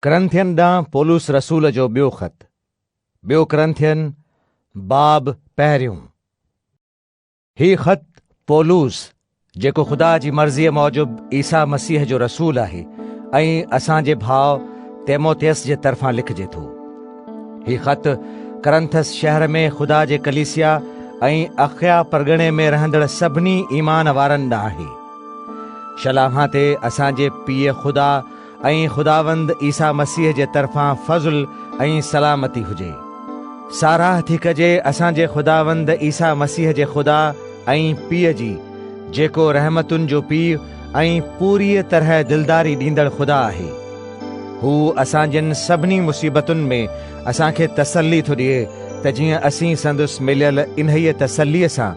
करंथियन ॾांहुं पौलुस रसूल जो ॿियो ख़त। ॿियो करंथियन बाब पहिरियों। ही ख़त पौलुस जेको ख़ुदा जी मर्ज़ीअ मूजिब ईसा मसीह जो रसूल आहे ऐं असांजे भाउ तीमुथियुस जे तरफ़ां लिखिजे थो। ही ख़त करंथस शहर में ख़ुदा जे कलीसिया ऐं अखया परगणे में रहंदड़ सभिनी ईमान वारनि ॾांहुं आहे। शलामा ते असांजे पीउ ख़ुदा ऐं ख़ुदावंद ईसा मसीह जे तरफ़ां फज़ुल ऐं सलामती हुजे। साराह थी कजे असांजे ख़ुदावंद ईसा मसीह जे ख़ुदा ऐं पीउ जी, जेको रहमतुनि जो पीउ ऐं पूरीअ तरह दिलदारी ॾींदड़ ख़ुदा आहे। हू असांजनि सभिनी मुसीबतुनि में असांखे तसल्ली थो ॾिए त जीअं असीं संदुसि मिलियल इन्हीअ तसल्लीअ सां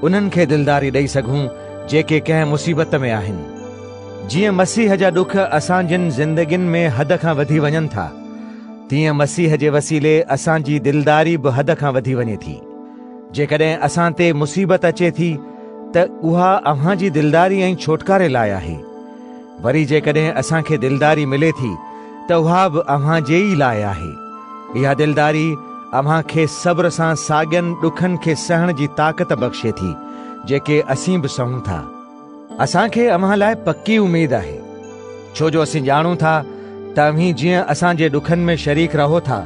उन्हनि खे दिलदारी ॾेई सघूं जेके कंहिं मुसीबत में आहिनि। जीअं मसीह जा ॾुख असांजनि ज़िंदगियुनि में हद खां वधी वञनि था, तीअं मसीह जे वसीले असांजी दिलदारी बि हद खां वधी वञे थी। जेकॾहिं असां ते मुसीबत अचे थी त उहा अव्हां जी दिलदारी ऐं छोटकारे लाइ आहे। वरी जेकॾहिं असांखे दिलदारी मिले थी त उहा बि अव्हां जे ई लाइ आहे। इहा दिलदारी अव्हां खे सब्र सां साॻियनि ॾुखनि खे सहण जी ताक़त बख़्शे थी जेके असीं बि सहूं था। असांखे अव्हां लाइ पक्की उमेद आहे, छो जो असीं ॼाणूं था त अव्हीं जीअं असांजे ॾुखनि में शरीक रहो था,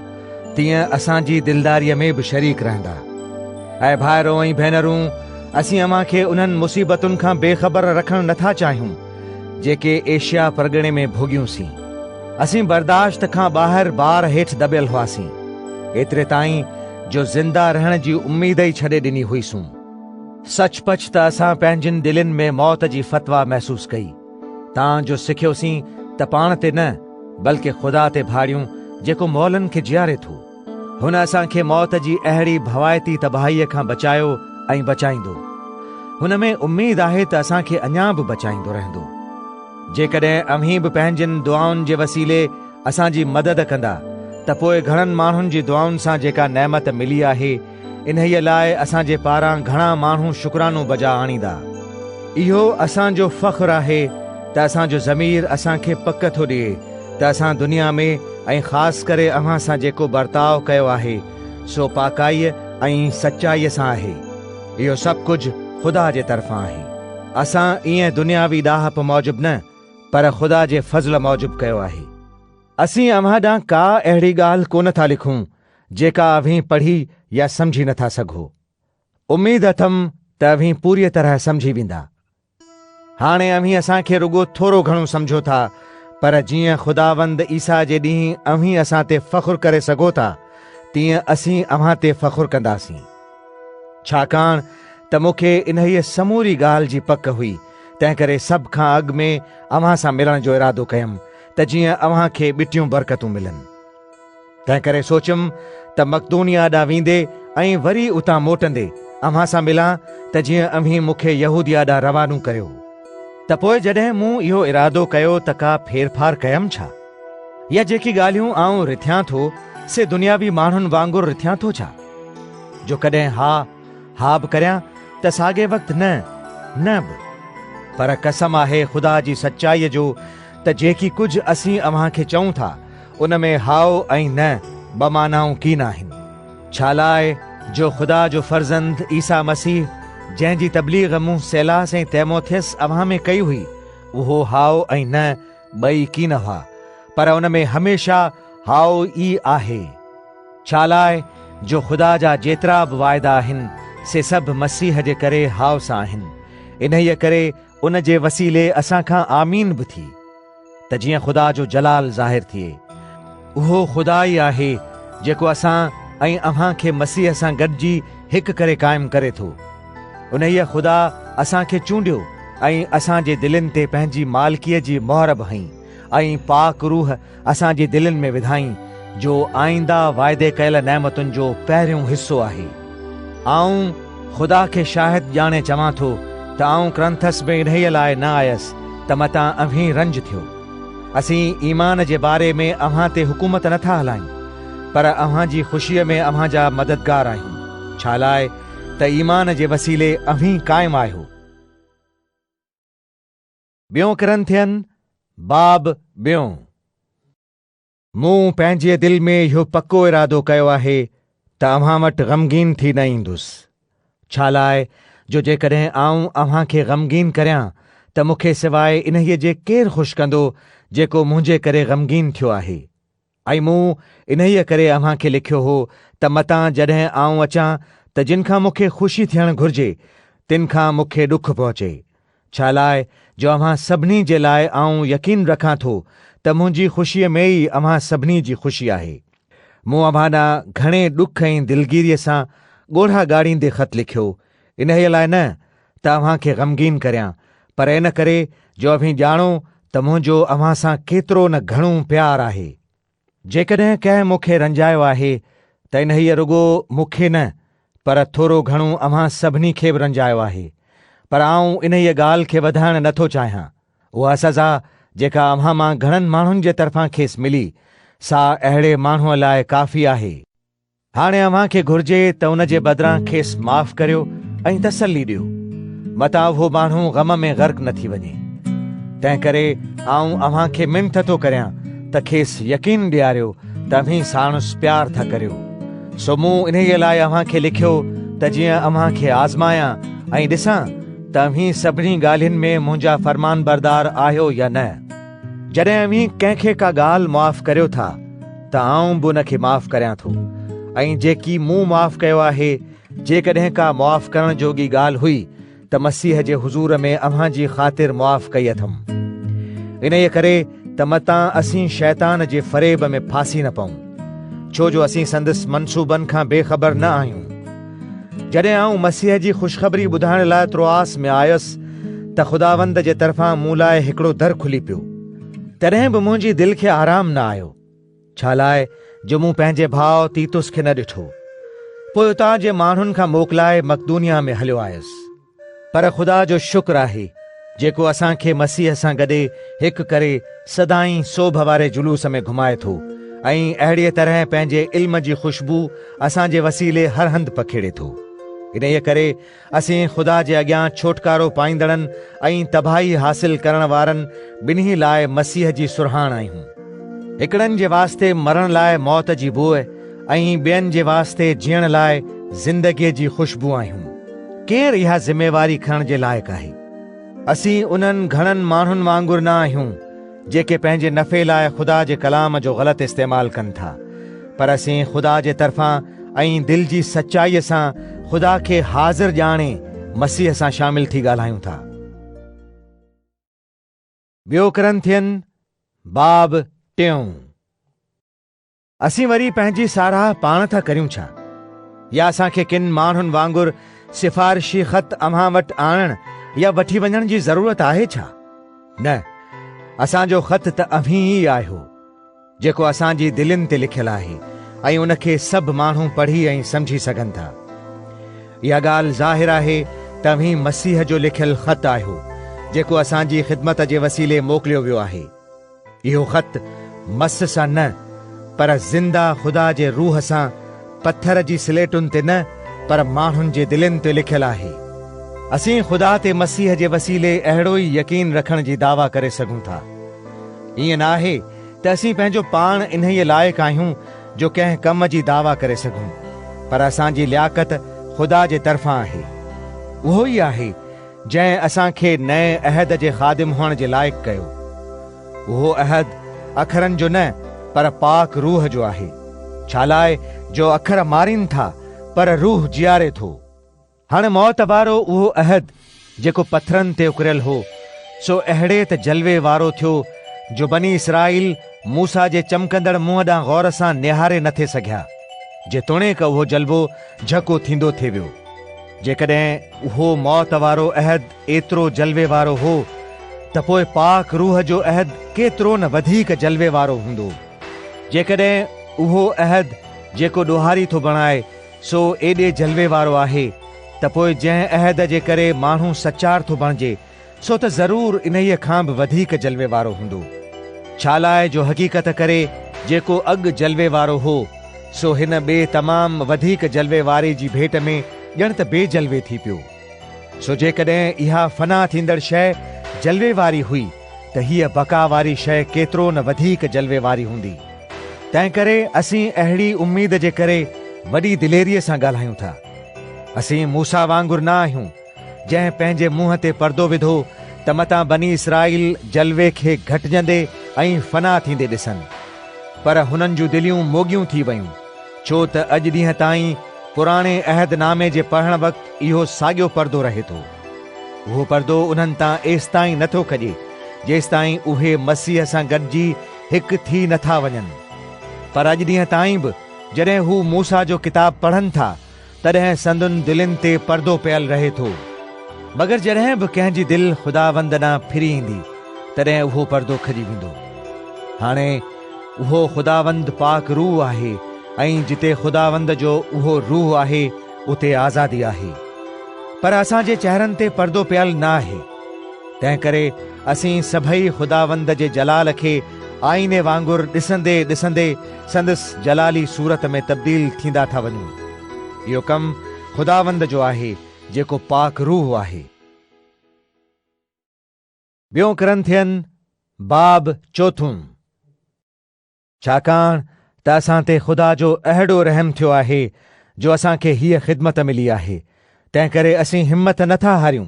तीअं असांजी दिलदारीअ में बि शरीक रहंदा। ऐं भाइरो ऐं भेनरूं, असीं अव्हां खे उन्हनि मुसीबतुनि खां बेख़बर रखणु नथा चाहियूं जेके एशिया परगणे में भोॻियूंसीं। असीं बर्दाश्त खां ॿाहिरि बार हेठि दॿियल हुआसीं, एतिरे ताईं जो ज़िंदा रहण जी उम्मीद ई छॾे ॾिनी हुईसूं। सचपच त असां पंहिंजिन दिलनि में मौत जी फतवा महसूस कई। तव्हां सिखियोसीं त पाण ते न बल्कि ख़ुदा ते भाड़ियूं जेको मौलनि खे जियारे थो। हुन असांखे मौत जी अहिड़ी भवाइती तबाहीअ खां बचायो ऐं बचाईंदो। हुन में उम्मीद आहे त असांखे अञा बि बचाईंदो रहंदो। जेकॾहिं अव्हीं बि पंहिंजिन दुआउनि जे वसीले असांजी मदद कंदा त पोइ घणनि माण्हुनि जी दुआउनि सां जेका नेमत मिली आहे, इन्हीअ लाइ असांजे पारां घणा माण्हू शुक्रानो बजा आणींदा। इहो असांजो फ़ख्रु आहे त असांजो ज़मीर असांखे पक थो ॾिए त असां दुनिया में ऐं ख़ासि करे अव्हां सां जेको बर्ताव कयो आहे सो पाकाईअ ऐं सचाईअ सां आहे। इहो सभु कुझु ख़ुदा जे तरफ़ां आहे। असां ईअं दुनियावी ॾाहप मौजिब न, पर ख़ुदा जे फज़ल मौजिब कयो आहे। असीं अव्हां ॾांहुं का अहिड़ी ॻाल्हि कोन था लिखूं जेका अव्हीं पढ़ी या सम्झी नथा सघो। उमेद अथमि त अव्हीं पूरीअ तरह सम्झी वेंदा। हाणे अव्हीं असांखे रुॻो थोरो घणो सम्झो था, पर जीअं ख़ुदावंद ईसा जे ॾींहुं अव्हीं असां ते फ़ख्रु करे सघो था, तीअं असीं अव्हां ते फ़ख्रु कंदासीं। छाकाणि त मूंखे इन्हीअ समूरी ॻाल्हि जी पक हुई, तंहिं करे सभ खां अॻु में अव्हां सां मिलण जो इरादो कयुमि त जीअं अव्हां खे ॿिटियूं बरकतूं मिलनि। तंहिं करे सोचियुमि त मक़दूनिया ॾांहुं वेंदे ऐं वरी उतां मोटंदे अव्हां सां मिलां त जीअं अव्हीं मूंखे यहूदिया ॾांहुं रवानो कयो। त पोइ जॾहिं मूं इहो इरादो कयो त का फेरफार कयमि छा? या जेकी ॻाल्हियूं आउं रिथियां थो से दुनियावी माण्हुनि वांगुरु रिथियां थो छा? जो कॾहिं हा बि करियां त साॻे वक़्तु न बि। पर कसम आहे ख़ुदा जी सचाईअ जो त जेकी कुझु असीं अव्हां खे चऊं था उन में हाउ ऐं न ॿ मानाऊं कीन आहिनि। छा लाइ जो ख़ुदा जो फ़र्ज़ंद ईसा मसीह, जंहिंजी तबलीग मूं सेलास ऐं तीमुथियुस अव्हां में कई हुई, उहो हाउ ऐं न ॿई कीन हुआ, पर उन में हमेशा हाउ ई आहे। छा लाइ जो ख़ुदा जा जेतिरा बि वाइदा आहिनि से सभु मसीह जे करे हाउ सां आहिनि। इन्हीअ करे उन जे वसीले असां खां आमीन बि थी, त जीअं ख़ुदा जो जलाल ज़ाहिर थिए। उहो ख़ुदा ई आहे जेको असां ऐं अव्हां खे मसीह सां गॾिजी हिकु करे क़ाइमु करे थो। उन्हीअ ख़ुदा असांखे चूंडियो ऐं असांजे दिलनि ते पंहिंजी मालिकीअ जी मोहर बि हईं ऐं पाक रूह असांजे दिलनि में विधाईं, जो आईंदा वाइदे कयल नेमतुनि जो पहिरियों हिसो आहे। आऊं ख़ुदा खे शाहिद ॼाणे चवां थो त आऊं करंथस में इन्हीअ लाइ न आयसि त मतां अव्हीं रंज थियो। असीं ईमान जे बारे में अव्हां ते हुकूमत नथा हलायूं, पर अव्हां जी ख़ुशीअ में अव्हां जा मददगार आहियूं। छा लाइ त ईमान जे वसीले अव्हीं क़ाइमु आहियो। ॿियों करंथियन बाब ॿियों। मूं पंहिंजे दिल में इहो पक्को इरादो कयो आहे त अव्हां वटि ग़मगीन थी न ईंदुसि। छा लाइ जो जेकॾहिं आऊं अव्हां खे ग़मगीन करियां त मूंखे सवाइ इन्हीअ जे केरु ख़ुशि कंदो जेको मुंहिंजे करे ग़मगीन थियो आहे। ऐं मूं इन्हीअ करे अव्हां खे लिखियो हो त मतां जॾहिं आऊं अचां त जिन खां मूंखे ख़ुशी थियणु घुरिजे तिन खां मूंखे ॾुख पहुचे। छा लाइ जो अव्हां सभिनी जे लाइ आऊं यकीन रखां थो त मुंहिंजी ख़ुशीअ में ई अव्हां सभिनी जी ख़ुशी आहे। मूं अव्हां ॾांहुं घणे ॾुख ऐं दिलगीरीअ सां ॻोढ़ा ॻाढ़ींदे ख़त लिखियो, इन्हीअ लाइ न त अव्हां खे ग़मगीन करियां, पर इन करे जो अव्हीं ॼाणो त मुंहिंजो अव्हां सां केतिरो न घणो प्यारु आहे। जेकॾहिं कंहिं मूंखे रंजायो आहे त इन्हीअ रुॻो मूंखे न पर थोरो घणो अव्हां सभिनी खे बि रंजायो आहे। पर आऊं इन्हीअ ॻाल्हि खे वधाइणु नथो चाहियां। उहा सज़ा जेका अव्हां मां घणनि माण्हुनि जे तरफ़ां खेसि मिली सा अहिड़े माण्हूअ लाइ काफ़ी आहे। हाणे अव्हां खे घुरिजे त उन जे बदिरां खेसि माफ़ करियो ऐं तसल्ली ॾियो, मतां उहो माण्हू ग़म में ग़र्क़ न थी वञे। तंहिं करे आऊं अव्हां खे मिनत थो करियां त खेसि यकीन ॾियारियो त अव्हीं साणुसि प्यार था करियो। सो मूं इन्हीअ लाइ अव्हां खे लिखियो त जीअं अव्हां खे आज़मायां ऐं ॾिसां त अव्हीं सभिनी ॻाल्हियुनि में मुंहिंजा फ़रमान बरदार आहियो या न। जॾहिं अव्हीं कंहिंखे का ॻाल्हि मुआफ़ करियो था त आऊं बि उन खे माफ़ करियां थो, ऐं जेकी मूं मुआफ़ कयो आहे जेकॾहिं का मुआफ़ करण जोगी ॻाल्हि हुई त मसीह जे हुज़ूर में अव्हां जी ख़ातिर मुआफ़ कई अथमि। इन्हीअ करे त मतां असीं शैतान जे फ़रेब में फासी न पऊं, छो जो असीं संदसि मनसूबनि खां बेख़बर न आहियूं। जॾहिं आऊं मसीह जी ख़ुशख़बरी ॿुधाइण लाइ त्रोआस में आयुसि त ख़ुदावंद जे तरफ़ां मूं लाइ हिकिड़ो दर खुली पियो। तॾहिं बि मुंहिंजी दिलि खे आराम न आयो। छा लाइ जो मूं पंहिंजे भाउ तीतुस खे न ॾिठो। पोइ उतां जे माण्हुनि खां मोकिलाए मक़दूनिया में हलियो आयुसि। पर ख़ुदा जो शुक्र आहे जेको असां खे मसीह सां गॾे हिकु करे सदाईं सोभ वारे जुलूस में घुमाए थो ऐं अहिड़ीअ तरह पंहिंजे इल्म जी ख़ुशबू असां जे वसीले हर हंधि पखेड़े थो। इन्हीअ करे असीं ख़ुदा जे अॻियां छोटकारो पाईंदड़नि ऐं तबाही हासिल करण वारनि ॿिन्ही लाइ मसीह जी सुरहाण आहियूं। हिकिड़नि जे वास्ते मरण लाइ मौत जी बूअ ऐं ॿियनि जे वास्ते जीअण लाइ ज़िंदगीअ जी ख़ुशबू आहियूं। केरु इहा ज़िमेवारी खणण जे लाइक़ु आहे? असीं उन्हनि घणनि माण्हुनि वांगुरु न आहियूं जेके पंहिंजे नफ़े लाइ ख़ुदा जे कलाम जो ग़लति इस्तेमालु कनि था, पर असीं ख़ुदा जे तरफ़ां ऐं दिलि जी सचाईअ सां ख़ुदा खे हाज़िर ॼाणे मसीह सां शामिल थी ॻाल्हायूं था। ॿियो कुरिन्थियन बाब 3। असीं वरी पंहिंजी साराह पाण था करियूं छा, या असांखे किन माण्हुनि वांगुरु सिफ़ारिशी ख़त अव्हां वटि आणण या वठी वञण जी ज़रूरत आहे छा? न, असांजो ख़त त अव्हीं ई आहियो जेको असांजी दिलनि ते लिखियलु आहे ऐं उन खे सभु माण्हू पढ़ी ऐं सम्झी सघनि था। इहा ॻाल्हि ज़ाहिर आहे त अव्हीं मसीह जो लिखियलु ख़त आहियो जेको असांजी ख़िदमत जे वसीले मोकिलियो वियो आहे। इहो ख़त मस सां न पर ज़िंदा ख़ुदा जे रूह सां पत्थर जी स्लेटुनि ते न पर माण्हुनि जे दिलनि ते लिखियलु आहे। असीं ख़ुदा ते मसीह जे वसीले अहिड़ो ई यकीन रखण जी दावा करे सघूं था। ईअं न आहे त असीं पंहिंजो पाण इन्हीअ लाइक़ु आहियूं जो कंहिं कम जी दावा करे सघूं, पर असांजी लियाकत ख़ुदा जे तरफ़ां आहे। उहो ई आहे जंहिं असांखे नए अहद जे ख़ादिम हुअण जे लाइक़ु कयो। उहो अहद अखरनि जो न पर पाक रूह जो आहे। छा लाइ जो अखर मारीनि था पर रूह जियारे थो। हाणे मौत वारो उहो अहद जेको पत्थरनि ते उकरियल हो सो अहिड़े त जलवे वारो थियो जो बनी इसराईल मूसा जे चमकंदड़ मुंहं ॾांहुं गौर सां निहारे नथे सघिया, जेतोणीक उहो जलवो झको थींदो थिए वियो। जेकॾहिं उहो मौत वारो अहद एतिरो जलवे वारो हो त पोइ पाक रूह जो अहद केतिरो न वधीक जलवे वारो हूंदो। जेकॾहिं उहो अहद जेको ॾोहारी थो बणाए सो एॾे जलवे वारो आहे त पोइ जंहिं अहद जे करे माण्हू सचार थो बणिजे सो त ज़रूरु इन्हीअ खां बि वधीक जलवे वारो हूंदो। छा लाइ जो हक़ीक़त करे जेको अॻु जलवे वारो हो सो हिन ॿिए तमामु वधीक जलवे वारे जी भेट में ॼण त बेजलवे थी पियो। सो जेकॾहिं इहा फना थींदड़ शइ जलवे वारी हुई त हीअ बका वारी शइ केतिरो न वधीक जलवे वारी हूंदी। तंहिं करे असीं अहिड़ी उम्मीद जे करे वॾी दिलेरीअ सां ॻाल्हायूं था। असीं मूसा वांगुरु न आहियूं जंहिं पंहिंजे मुंहं ते पर्दो विधो त मतां बनी इसराईल जलवे खे घटिजंदे ऐं फना थींदे ॾिसनि, पर हुननि जूं दिलियूं मोगियूं थी वयूं, छो त अॼु ॾींहं ताईं पुराणे अहदनामे जे पढ़ण वक़्तु इहो साॻियो पर्दो रहे थो। उहो पर्दो उन्हनि तां एसि ताईं नथो खॼे जेसि ताईं उहे मसीह सां गॾिजी हिकु थी नथा वञनि। पर अॼु ॾींहं ताईं बि जॾहिं हू मूसा जो किताब पढ़नि था तॾहिं संदुनि दिलनि ते पर्दो पियल रहे थो। मगर जॾहिं बि कंहिंजी दिलि ख़ुदावंद ॾांहुं फिरी ईंदी तॾहिं उहो पर्दो खॼी वेंदो। हाणे उहो ख़ुदावंद पाक रूह आहे ऐं जिते ख़ुदावंद जो उहो रूह आहे उते आज़ादी आहे। पर असांजे चहिरनि ते पर्दो पियल न आहे। तंहिं करे असीं सभई ख़ुदावंद जे जलाल खे आईने वांगुरु ॾिसंदे ॾिसंदे संदसि जलाली सूरत में तब्दील थींदा था वञूं। इहो कमु ख़ुदावंद जो आहे जेको पाक रूह आहे। ॿियों कुरिन्थियन बाब 4। छाकाणि त असां ते ख़ुदा जो अहिड़ो रहम थियो आहे जो असांखे हीअ ख़िदमत मिली आहे। तंहिं करे असीं हिम्मत नथा हारियूं,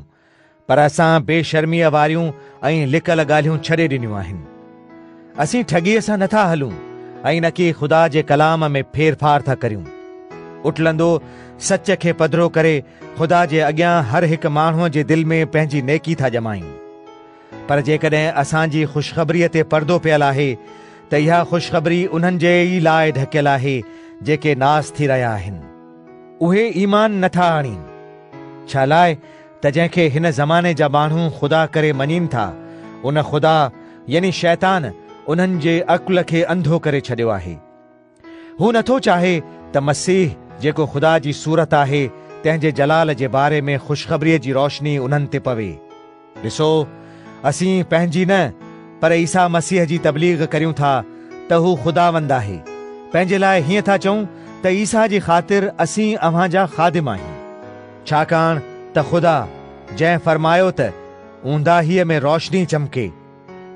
पर असां बेशर्मीअ वारियूं ऐं लिकल ॻाल्हियूं छॾे ॾिनियूं आहिनि। असीं ठॻीअ सां नथा हलूं ऐं न कि ख़ुदा जे कलाम में फेरफार था करियूं। उठलंदो सच खे पधिरो करे ख़ुदा जे अॻियां हर हिकु माण्हूअ जे दिलि में पंहिंजी नेकी था ॼमायूं। पर जेकॾहिं असांजी ख़ुशख़बरीअ ते पर्दो पियल आहे त इहा ख़ुशख़बरी उन्हनि जे ई लाइ ढकियल आहे जेके नास थी रहिया आहिनि। उहे ईमान नथा आणीनि। छा लाइ त जंहिंखे हिन ज़माने जा माण्हू ख़ुदा करे मञीनि था उन ख़ुदा यानी शैतान उन्हनि जे अक़ुल खे अंधो करे छॾियो आहे। हू नथो चाहे त मसीह जेको ख़ुदा जी सूरत आहे तंहिंजे जलाल जे बारे में ख़ुशख़बरीअ जी रोशनी उन्हनि ते पवे। ॾिसो, असीं पंहिंजी न पर ईसा मसीह जी तबलीग करियूं था त हू ख़ुदावंद आहे। पंहिंजे लाइ हीअं था चऊं त ईसा जी ख़ातिर असीं अव्हां जा ख़ादिम आहियूं। छाकाणि त ख़ुदा जंहिं फरमायो त ऊंदाहीअ में रोशनी चमके,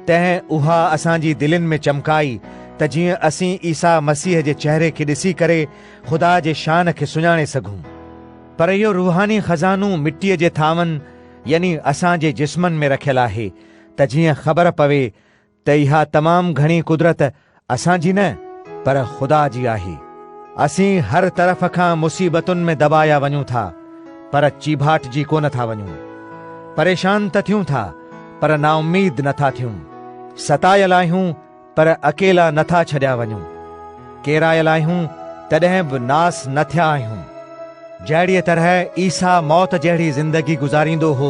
तंहिं उहा असांजी दिलनि में चमकाई त जीअं असीं ईसा मसीह जे चहिरे खे ॾिसी करे ख़ुदा जे शान खे सुञाणे सघूं। पर इहो रूहानी ख़ज़ानो मिटीअ जे थांवनि यानी असांजे जिस्मनि में रखियल आहे त जीअं ख़बर पवे त इहा तमामु घणी कुदरत असांजी न पर ख़ुदा जी आहे। असीं हर तरफ़ खां मुसीबतुनि में दबाया वञूं था पर चीभाटिजी कोन था वञूं। परेशान त थियूं था पर नाउमीद नथा थियूं। सतायल आहियूं पर अकेला नथा छॾिया वञूं। केरायल आहियूं तॾहिं बि नास न थिया आहियूं। जहिड़ीअ तरह ईसा मौत जहिड़ी ज़िंदगी गुज़ारींदो हो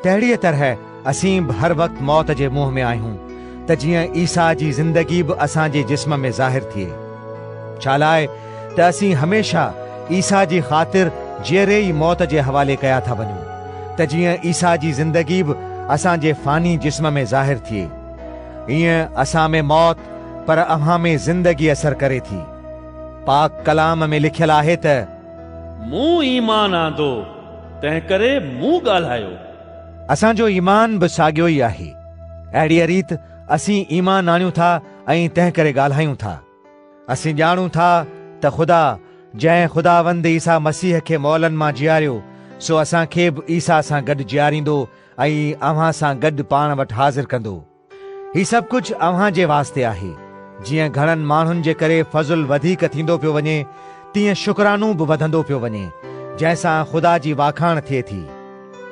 तहिड़ीअ तरह असीं बि हर वक़्तु मौत जे मुंहं में आहियूं त जीअं ईसा जी ज़िंदगी बि असांजे जिस्म में ज़ाहिर थिए। छा लाइ त असीं हमेशह ईसा जी ख़ातिर जहिड़े ई मौत जे हवाले कया था वञूं त जीअं ईसा जी ज़िंदगी बि असांजे फ़ानी जिस्म में ज़ाहिर थिए। ईअं असां में मौत पर अव्हां में ज़िंदगी असर करे थी। पाक कलाम में लिखियल आहे त मूं ईमान आंदो तंहिं करे मूं ॻाल्हायो। असांजो ईमान बि साॻियो ई आहे। अहिड़ीअ रीति असीं ईमान आणियूं था ऐं तंहिं करे ॻाल्हायूं था। असीं ॼाणूं था त ख़ुदा जंहिं ख़ुदावंद ईसा मसीह खे मौलनि मां जीआरियो सो असांखे बि ईसा सां गॾु जीआरींदो ऐं अव्हां सां गॾु पाण वटि हाज़िर कंदो। ही सभु कुझु अव्हां जे वास्ते आहे। जीअं घणनि माण्हुनि जे करे फज़ुल वधीक थींदो पियो वञे तीअं शुक्रानो बि वधंदो पियो वञे जंहिंसां ख़ुदा जी वाखाण थिए थी।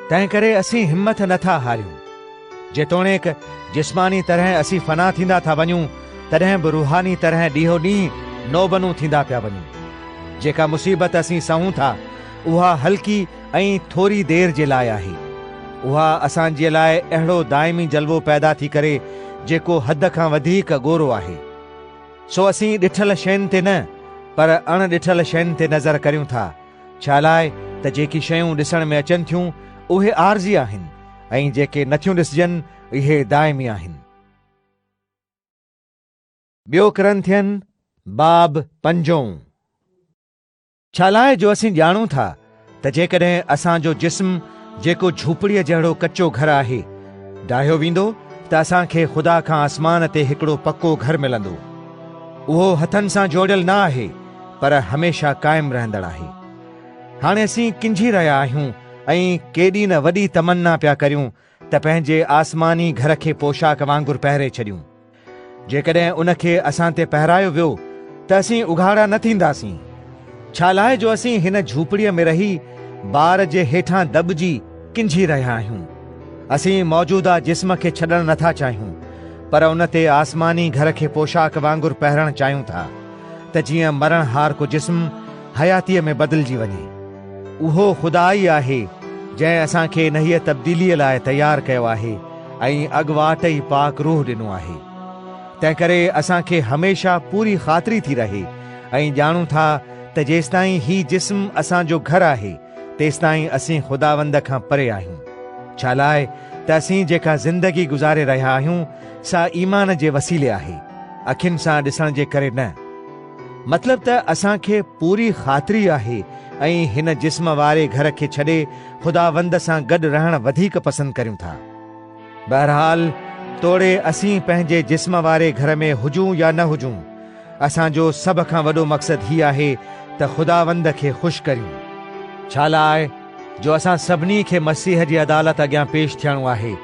तंहिं करे असीं हिम्मत नथा हारियूं। जेतोणीकि जिस्मानी तरह असीं फना थींदा था वञूं तॾहिं बि रूहानी तरह ॾींहों ॾींहुं नोबनूं थींदा पिया वञूं। जेका मुसीबत असीं सहूं था उहा हल्की ऐं थोरी देर जे लाइ आहे। उहा असांजे लाइ अहिड़ो दाइमी जलवो पैदा थी करे जेको हद खां वधीक ॻोरो आहे। सो असीं ॾिठल शयुनि ते न पर अणॾिठल शयुनि ते नज़र करियूं था। छा लाइ त जेकी शयूं ॾिसण में अचनि थियूं उहे आरज़ी आहिनि ऐं जेके नथियूं ॾिसजनि इहे दाइमी आहिनि। ॿियो कुरिन्थियन बाब 5। छा लाइ जो असीं ॼाणूं था त जेकॾहिं असांजो जिस्म जेको झूपड़ीअ जहिड़ो कचो घर आहे ढाहियो वेंदो त असांखे ख़ुदा खां आसमान ते हिकिड़ो पको घर मिलंदो। उहो हथनि सां जोड़ियल न आहे, पर हमेशा क़ाइम रहंदड़ आहे। हाणे असीं किंझी रहिया आहियूं ऐं केॾी न वॾी तमन्ना पिया करियूं त पंहिंजे आसमानी घर खे पोशाक वांगुरु पहिरे छॾियूं। जेकॾहिं उनखे असां ते पहिरायो वियो त असीं उघाड़ा न थींदासीं। छा लाइ जो असीं हिन झूपड़ीअ में रही बार जे हेठां दॿिजी किंझी रहिया आहियूं। असीं मौजूदा जिस्म खे छॾणु नथा चाहियूं, पर उन ते आसमानी घर खे पोशाक वांगुरु पहिरणु चाहियूं था त जीअं मरण हार को जिस्म हयातीअ में बदिलजी वञे। उहो ख़ुदा ई आहे जंहिं असांखे इन्हीअ तब्दीलीअ लाइ तयारु कयो आहे ऐं अॻुवाट ई पाक रूह ॾिनो आहे। तंहिं करे असांखे हमेशा पूरी ख़ातिरी थी रहे ऐं ॼाणूं था त जेसिताईं ही जिस्म असांजो घर आहे तेसिताईं असीं ख़ुदावंद खां परे आहियूं। छा लाइ त असीं जेका ज़िंदगी गुज़ारे रहिया आहियूं सा ईमान जे वसीले आहे, अखियुनि सां ॾिसण जे करे न। मतिलब त असांखे पूरी ख़ातिरी आहे ऐं हिन जिस्म वारे घर खे छॾे ख़ुदावंद सां गॾु रहणु वधीक पसंदि करियूं था। बहरहाल तोड़े असीं पंहिंजे जिस्म वारे घर में हुजूं या न हुजूं, असांजो सभ खां वॾो मक़सदु हीउ आहे त ख़ुदावंद खे ख़ुशि करियूं। छा लाइ जो असां सभिनी खे मसीह जी अदालत अॻियां पेश थियणो आहे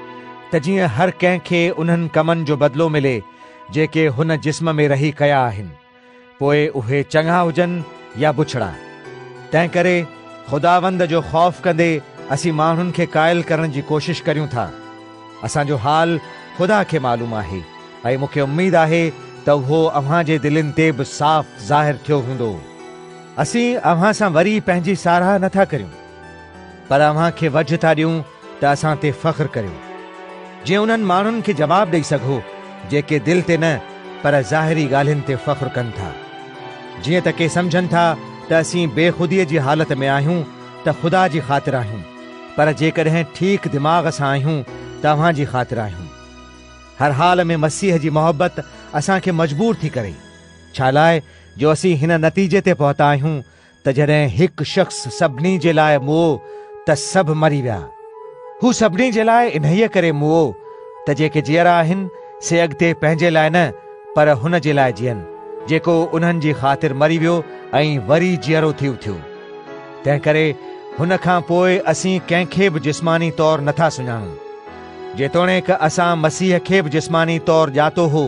त जीअं हर कंहिंखे उन्हनि कमनि जो बदिलो मिले जेके हुन जिस्म में रही कया आहिनि, पोइ उहे चङा हुजनि या बुछड़ा। तंहिं करे ख़ुदावंद जो ख़ौफ़ कंदे असीं माण्हुनि खे क़ाइल करण जी कोशिशि करियूं था। असांजो हाल ख़ुदा खे मालूम आहे ऐं मूंखे उमेद आहे त उहो अव्हां जे दिलनि ते बि साफ़ ज़ाहिर थियो हूंदो। असीं अव्हां सां वरी पंहिंजी साराह नथा करियूं, पर अव्हां खे वझ था ॾियूं त असां ते फ़ख्रु करियो, जीअं उन्हनि माण्हुनि खे जवाबु ॾेई सघो जेके दिलि ते न पर ज़ाहिरी ॻाल्हियुनि ते फ़ख्रु कनि था। जीअं त के सम्झनि था त असीं बेख़ुदीअ जी हालत में आहियूं त ख़ुदा जी ख़ातिर आहियूं, पर जेकॾहिं ठीकु दिमाग़ सां आहियूं त अव्हां जी ख़ातिर आहियूं। हर हाल में मसीह जी मोहबत असांखे मजबूर थी करे। छा लाइ जो असीं हिन नतीजे ते पहुता आहियूं त जॾहिं हिकु शख़्स सभिनी जे लाइ मुओ त सभु मरी विया। हू सभिनी जे लाइ इन्हीअ करे मुओ त जेके जीअरा आहिनि से अॻिते पंहिंजे लाइ न पर हुन जे लाइ जीअनि जेको उन्हनि जी ख़ातिर मरी वियो ऐं वरी जीअरो थी उथियो। तंहिं करे हुन खां पोइ असीं कंहिंखे बि जिस्मानी तौरु नथा सुञाणूं, जेतोणीकि असां मसीह खे बि जिस्मानी तौरु ॼातो हो,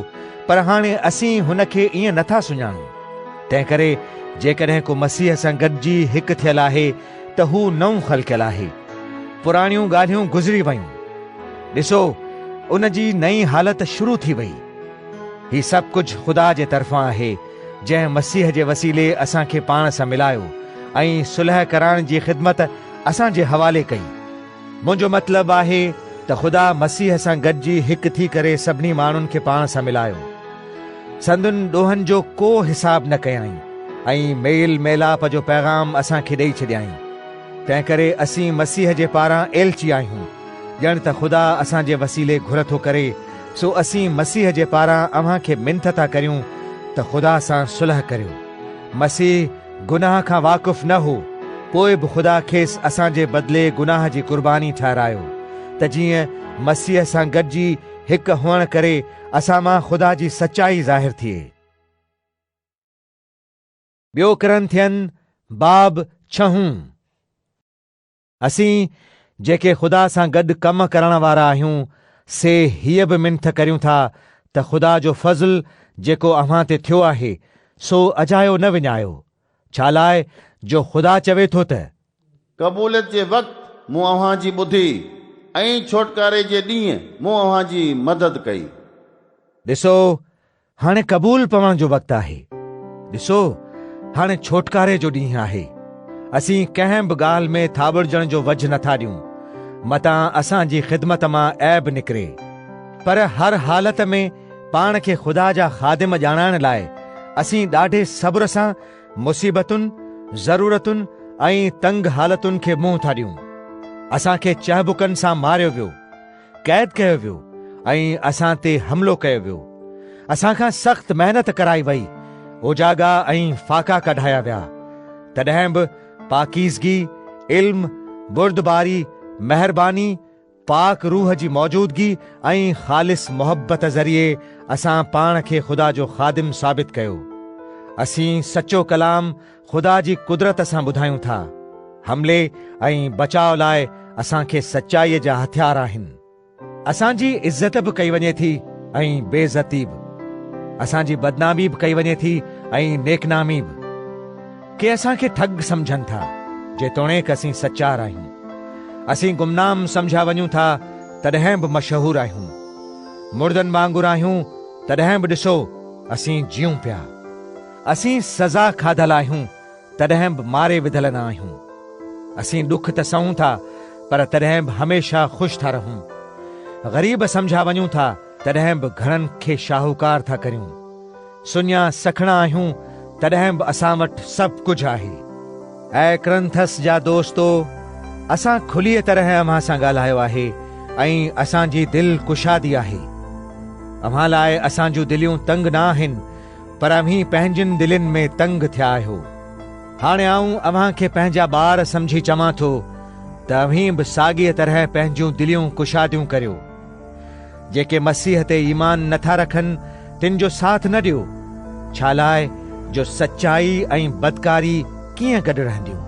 पर हाणे असीं हुन खे ईअं नथा सुञाणूं। तंहिं करे जेकॾहिं को मसीह सां गॾिजी हिकु थियल आहे त हू नओं ख़लकियल आहे। पुराणियूं ॻाल्हियूं गुज़री वयूं, ॾिसो उन जी नई हालत शुरू थी वई। ही सभु कुझु ख़ुदा जे तरफ़ां आहे जंहिं मसीह जे वसीले असांखे पाण सां मिलायो ऐं सुलह कराइण जी ख़िदमत असांजे हवाले कई। मुंहिंजो मतिलबु आहे त ख़ुदा मसीह सां गॾिजी हिकु थी करे सभिनी माण्हुनि खे पाण सां मिलायो। संदुनि ॾोहनि जो को हिसाब न कयाईं ऐं मेल मेलाप जो पैगाम असांखे ॾेई छॾियाईं। तंहिं करे असीं मसीह जे पारां एलची आहियूं, ॼण त ख़ुदा असांजे वसीले घुर थो करे। सो असीं मसीह जे पारां अव्हां खे मिनत था करियूं त ख़ुदा सां सुलह करियो। मसीह गुनाह खां वाक़ुफ़ न हो, पोइ बि ख़ुदा खेसि असांजे बदिले गुनाह जी क़ुर्बानी ठहिरायो त जीअं मसीह सां गॾिजी हिकु हुअण करे असां मां ख़ुदा जी सचाई ज़ाहिर थिए। ॿियो कुरिन्थियन बाब 6। असीं जेके ख़ुदा सां गॾु कम करण वारा आहियूं से हीअ बि मिनत करियूं था त ख़ुदा जो फज़्ल जेको अव्हां ते थियो आहे सो अजायो न विञायो। छा लाइ जो ख़ुदा चवे थो त क़बूलियत जे वक़्तु मूं अव्हां जी ॿुधी ऐं छोटकारे जे ॾींहुं मूं अव्हां जी मदद कई। ॾिसो हाणे क़बूल पवण जो वक़्तु आहे। ॾिसो हाणे छोटकारे जो ॾींहुं आहे। असीं कंहिं बि ॻाल्हि में थाबड़जण जो वझ नथा ॾियूं, मतां असांजी ख़िदमत मां ऐब निकिरे, पर हर हालत में पाण खे ख़ुदा जा ख़ादिम ॼाणाइण लाइ असीं ॾाढे सब्र सां मुसीबतुनि, ज़रूरतुनि ऐं तंग हालतुनि खे मुंहुं था ॾियूं। असांखे चहबुकनि सां मारियो वियो, क़ैद कयो वियो ऐं असां ते हमिलो कयो वियो। असांखां सख़्त महिनत कराई वई, उजागा ऐं फाका कढाया विया। तॾहिं बि पाकीज़गी, इल्म, बुर्दबारी, महिरबानी, पाक रूह जी मौजूदगी ऐं ख़ालिस मोहब्बत ज़रिए असां पाण खे ख़ुदा जो ख़ादिम साबित कयो। असीं सचो कलाम खुदा जी कुदरत सां ॿुधायूं था। हमले ऐं बचाव लाइ असांखे सचाईअ जा हथियार आहिनि। असांजी इज़त बि कई वञे थी ऐं बेइज़ती बि, असांजी बदनामी बि कई वञे थी ऐं नेकनामी बि। के असांखे ठग सम्झनि था, जेतोणीकि असीं सचार आहियूं। असीं गुमनाम सम्झा वञूं था, तॾहिं बि मशहूर आहियूं। मुर्दनि वांगुरु आहियूं, तॾहिं बि ॾिसो असीं जियूं पिया। असीं सज़ा खाधल आहियूं, तॾहिं बि मारे विधल न आहियूं। असीं ॾुख त सहूं था, पर तॾहिं बि हमेशा ख़ुशि था रहूं। ग़रीब सम्झा वञूं था, तॾहिं बि घणनि खे शाहूकार था करियूं। सुञा सखणा आहियूं, तॾहिं बि असां वटि सभु कुझु आहे। ऐं क्रंथस जा दोस्तो, असां खुलीअ तरह अव्हां सां ॻाल्हायो आहे ऐं असांजी दिलि कुशादी आहे। अव्हां लाइ असां जूं दिलियूं तंग न आहिनि, पर अव्हीं पंहिंजियुनि दिलनि में तंग थिया आहियो। हाणे आऊं अव्हां खे पंहिंजा ॿार सम्झी चवां थो त अव्हीं बि साॻीअ तरह पंहिंजूं दिलियूं कुशादियूं करियो। जेके मसीह ते ईमान नथा रखनि, तिन जो साथ न ॾियो। छा लाइ जो सचाई ऐं बदकारी कीअं गॾु रहंदियूं?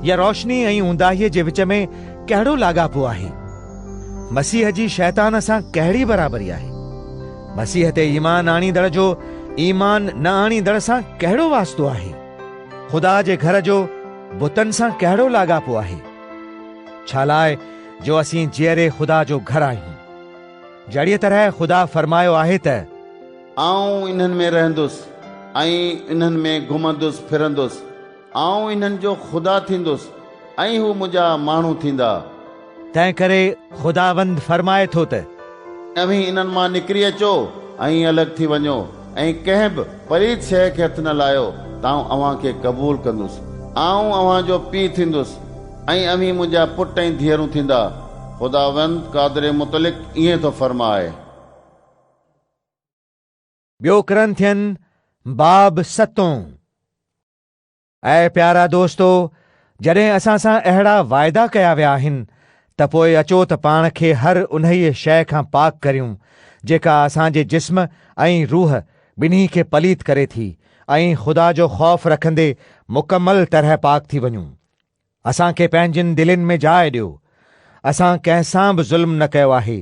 या रोशनी ऐं ऊंदाहीअ जे विच में कहिड़ो लाॻापो आहे? मसीह जी शैतान सां कहिड़ी बराबरी आहे? मसीह ते ईमान आणींदड़ जो ईमान न आणींदड़ सां कहिड़ो वास्तो आहे? खुदा जे घर जो बुतनि सां कहिड़ो लाॻापो आहे? छा लाइ जो असीं जीअरे खुदा जो घर आहियूं। जहिड़ीअ तरह खुदा फरमायो आहे त आऊं इन्हनि में रहंदुसि ऐं इन्हनि में घुमंदुसि फिरंदुसि। आऊं इन्हनि जो खुदा थींदुसि ऐं हू मुंहिंजा माण्हू थींदा। तंहिं करे खुदावंद फरमाए थो त अव्हीं इन्हनि मां निकिरी अचो ऐं अलॻि थी वञो ऐं कंहिं बि पलीत शइ खे हथ न लायो, ताऊं अव्हां खे क़बूल कंदुसि। आऊं अव्हां जो पीउ थींदुसि ऐं अव्हीं मुंहिंजा पुट ऐं धीअरूं थींदा। खुदावंद क़ादिर मुतलिक ईअं थो फरमाए। ॿियो कुरिन्थियन बाब 7। ऐं प्यारा दोस्तो, जॾहिं असां सां अहिड़ा वाइदा कया विया आहिनि त पोइ अचो त पाण खे हर उन्हीअ शइ खां पाक करियूं जेका असांजे जिस्म ऐं रूह ॿिन्ही खे पलीत करे थी, ऐं खुदा जो ख़ौफ़ रखंदे मुकमल तरह पाक थी वञूं। असांखे पंहिंजियुनि दिलनि में जाइ ॾियो। असां कंहिंसां बि ज़ुल्म न कयो आहे,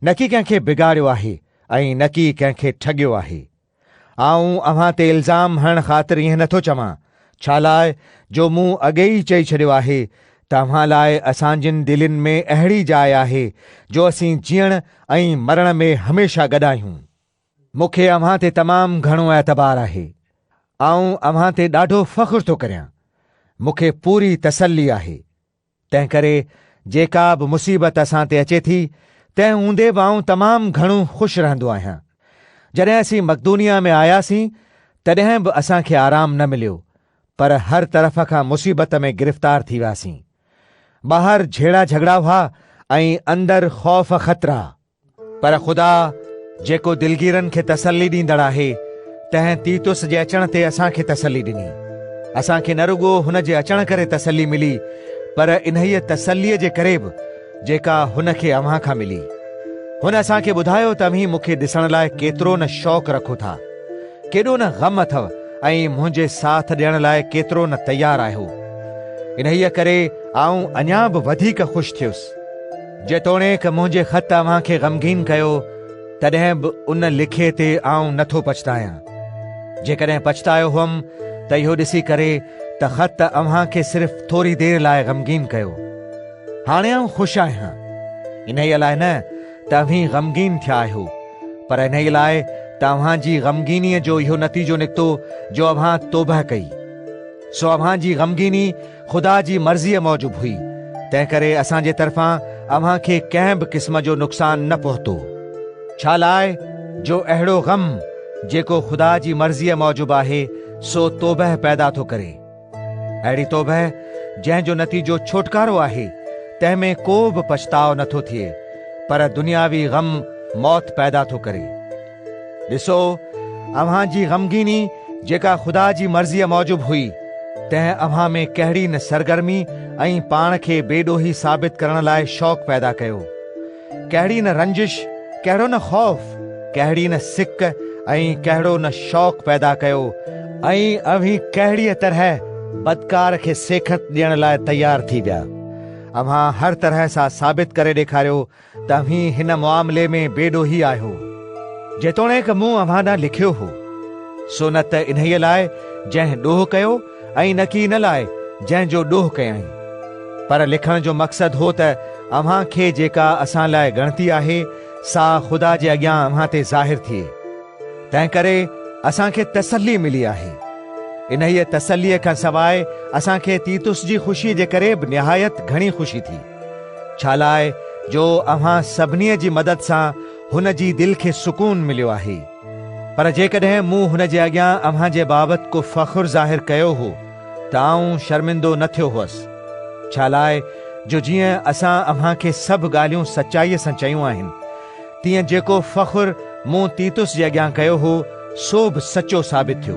न कि कंहिंखे बिगाड़ियो आहे ऐं न कि कंहिंखे ठगियो आहे। आऊं अव्हां ते इल्ज़ाम हणण ख़ातिर ईअं नथो चवां। छा लाइ जो मूं अॻे ई चई छॾियो आहे त अव्हां लाइ असांजियुनि दिलनि में अहिड़ी जाइ आहे जो असीं जीअण ऐं मरण में हमेशा गॾु आहियूं। मूंखे अव्हां ते तमामु घणो एतबार आहे। आऊं अव्हां ते ॾाढो फ़ख्रु थो करियां। मूंखे पूरी तसल्ली आहे। तंहिं करे जेका बि मुसीबत असां ते अचे थी, तंहिं हूंदे बि आऊं तमामु घणो ख़ुशि रहंदो आहियां। जॾहिं असीं मक़दूनिया में आयासीं, तॾहिं बि असांखे आराम न मिलियो, पर हर तरफ़ खां मुसीबत में गिरफ़्तार थी वियासीं। ॿाहिरि झेड़ा झगड़ा हुआ ऐं अंदरि ख़ौफ़ ख़तरा। पर खुदा जेको दिलगीरनि खे तसल्ली ॾींदड़ आहे, तंहिं तीतुस जे अचण ते असांखे तसल्ली ॾिनी। असांखे न रुॻो हुन जे अचण करे तसल्ली मिली, पर इन्हीअ तसल्लीअ जे करे बि जेका हुन खे अव्हां खां मिली। हुन असांखे ॿुधायो त अव्हीं मूंखे ॾिसण लाइ केतिरो न शौक़ु रखो था, केॾो न ग़म अथव ऐं मुंहिंजे साथ ॾियण लाइ केतिरो न तयारु आहियो। इन्हीअ करे आऊं अञा बि वधीक ख़ुशि थियुसि। जेतोणीकि मुंहिंजे ख़त अव्हां खे ग़मगीन कयो, तॾहिं बि उन लिखे ते आऊं नथो पछतायां। जेकॾहिं पछतायो हुअमि त इहो ॾिसी करे त ख़त अव्हां खे सिर्फ़ थोरी देरि लाइ ग़मगीन कयो। हाणे आऊं ख़ुशि आहियां, इन्हीअ लाइ न त अव्हीं ग़मगीन थिया आहियो, पर इन्हीअ लाइ त अव्हां जी ग़मगीनीअ जो इहो नतीजो निकितो जो अव्हां तौबह कई। सो अव्हां जी ग़मगीनी खुदा जी मर्ज़ीअ मूजिबि हुई। तंहिं करे असांजे तरफ़ां अव्हां खे कंहिं बि क़िस्म जो नुक़सान न पहुतो। छा लाइ जो अहिड़ो ग़म जेको खुदा जी मर्ज़ीअ मूजिबि आहे, सो तौबह पैदा थो करे। अहिड़ी तौबह जंहिंजो नतीजो छोटकारो आहे, तंहिं में को बि पछताव नथो थिए, पर दुनियावी ग़म मौत पैदा थो करे। ॾिसो, अव्हां जी ग़मगीनी जेका खुदा जी मर्ज़ीअ मूजिबि हुई, तंहिं अव्हां में कहिड़ी न सरगर्मी ऐं पाण खे बेॾोही साबित करण लाइ शौक़ु पैदा कयो। कहिड़ी न रंजिश, कहिड़ो न ख़ौफ़, कहिड़ी न सिक ऐं कहिड़ो न शौक़ु पैदा कयो ऐं अव्हीं कहिड़ीअ तरह बदकार खे सेखत ॾियण लाइ तयार थी विया। अव्हां हर तरह सां साबित करे ॾेखारियो त अव्हीं हिन मामले में बेॾोही आहियो। जेतोणीकि मूं अव्हां ॾांहुं लिखियो हो, सो न त इन्हीअ लाइ जंहिं ॾोह कयो ऐं न की इन लाइ जंहिंजो ॾोह कयईं, पर लिखण जो मक़सदु हो त अव्हां खे जेका असां लाइ ॻणती आहे सा ख़ुदा जे अॻियां अव्हां ते ज़ाहिर थिए। तंहिं करे असांखे तसल्ली मिली आहे। इन्हीअ तसल्लीअ खां सवाइ असांखे तीतुस जी ख़ुशीअ जे करे बि निहायत घणी ख़ुशी थी। छा लाइ जो अव्हां सभिनीअ जी मदद सां हुन जी दिलि खे सुकून मिलियो आहे। पर जेकॾहिं मूं हुन जे अॻियां अव्हां जे बाबति को फ़ख़ुरु ज़ाहिर कयो हो त आऊं शर्मिंदो न थियो हुअसि। छा लाइ जो जीअं असां अव्हां खे सभु ॻाल्हियूं सचाईअ सां चयूं आहिनि, तीअं जेको फ़ख़ुरु मूं तीतुस जे अॻियां कयो हो सो बि सचो साबित थियो।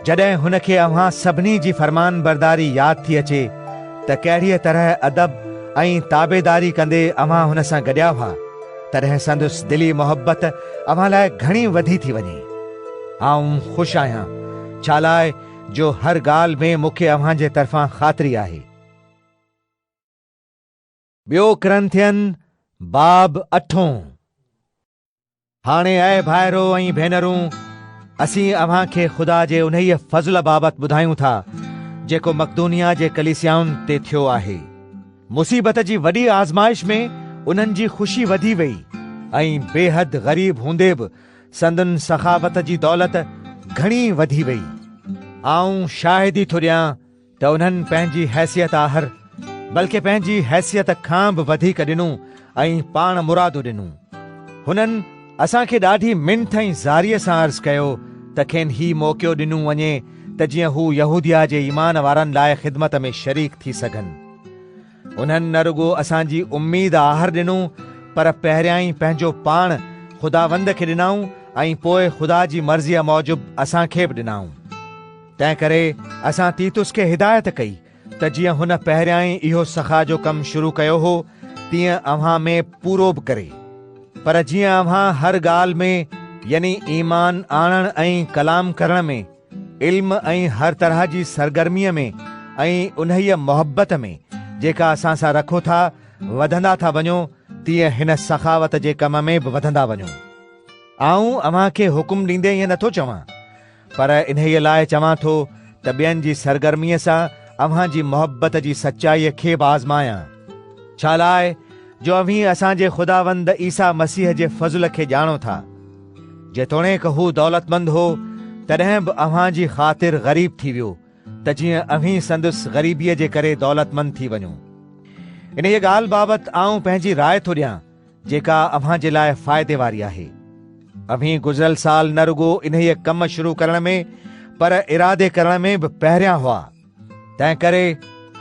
जॾहिं हुन खे अव्हां सभिनी जी फरमान बरदारी यादि थी अचे त कहिड़ीअ तरह अदब ऐं ताबेदारी कंदे अव्हां हुन सां गॾिया हुआ, तॾहिं संदसि दिली मोहबत अव्हां लाइ घणी वधी थी वञे। आऊं ख़ुशि आहियां, छा लाइ जो हर ॻाल्हि में मूंखे अव्हां जे तरफ़ां ख़ातिरी आहे। ॿियो कुरिन्थियन बाब 8। हाणे ऐं भाइरो ऐं भेनरूं, असीं अव्हां खे ख़ुदा जे उन्हीअ फज़ल बाबति ॿुधायूं था जेको मक़दूनिया जे कलीसियाउनि ते थियो आहे। मुसीबत जी वॾी आज़माइश में उन्हनि जी ख़ुशी वधी वई ऐं बेहद ग़रीब हूंदे बि संदन सखावत जी दौलत घणी वधी वई। आऊं शाहिदी थो ॾियां त उन्हनि पंहिंजी हैसियत आहर बल्कि पंहिंजी हैसियत खां बि वधीक ॾिनूं ऐं पाण मुरादो ॾिनूं। हुननि असांखे ॾाढी मिंथ ऐं ज़ारीअ सां अर्ज़ु कयो त खेनि ही मौक़ियो ॾिनो वञे त जीअं हू यहूदिया जे ईमान वारनि लाइ ख़िदमत में शरीक थी सघनि। उन्हनि न रुगो असांजी उम्मीद आहर ॾिनो, पर पहिरियां ई पंहिंजो पाण ख़ुदावंद खे ॾिनाऊं ऐं पोइ ख़ुदा जी मर्ज़ीअ मूजिबि असांखे बि ॾिनाऊं। तंहिं करे असां तीतुस खे हिदायत कई त जीअं हुन पहिरियां ई इहो सखा जो कमु शुरू कयो हो तीअं अव्हां में पूरो बि करे। पर जीअं अव्हां हर ॻाल्हि में यानी ईमान आणण ऐं कलाम करण में, इल्म ऐं हर तरह जी सरगर्मीअ में ऐं उन्हीअ मोहब्बत में जेका असां सां रखो था वधंदा था वञो, तीअं हिन सखावत जे कम में बि वधंदा वञो। आऊं अव्हां खे हुकुम ॾींदे ईअं नथो चवां, पर इन्हीअ लाइ चवां थो त ॿियनि जी सरगर्मीअ सां अव्हां जी मोहब्बत जी सचाईअ खे बि आज़मायां। छा लाइ जो अव्हीं असांजे ख़ुदावंद ईसा मसीह जे फज़ल खे ॼाणो था। जेतोणीकि हू दौलतमंद हो, तॾहिं बि अव्हां जी ख़ातिर ग़रीब थी वियो त जीअं अव्हीं संदसि ग़रीबीअ जे करे दौलतमंद थी वञो। इन्हीअ ॻाल्हि बाबति आऊं पंहिंजी राय थो ॾियां जेका अव्हां जे लाइ फ़ाइदे वारी आहे। अव्हीं गुज़िरियल साल न रुगो इन्हीअ कम शुरू करण में, पर इरादे करण में बि पहिरियां हुआ। तंहिं करे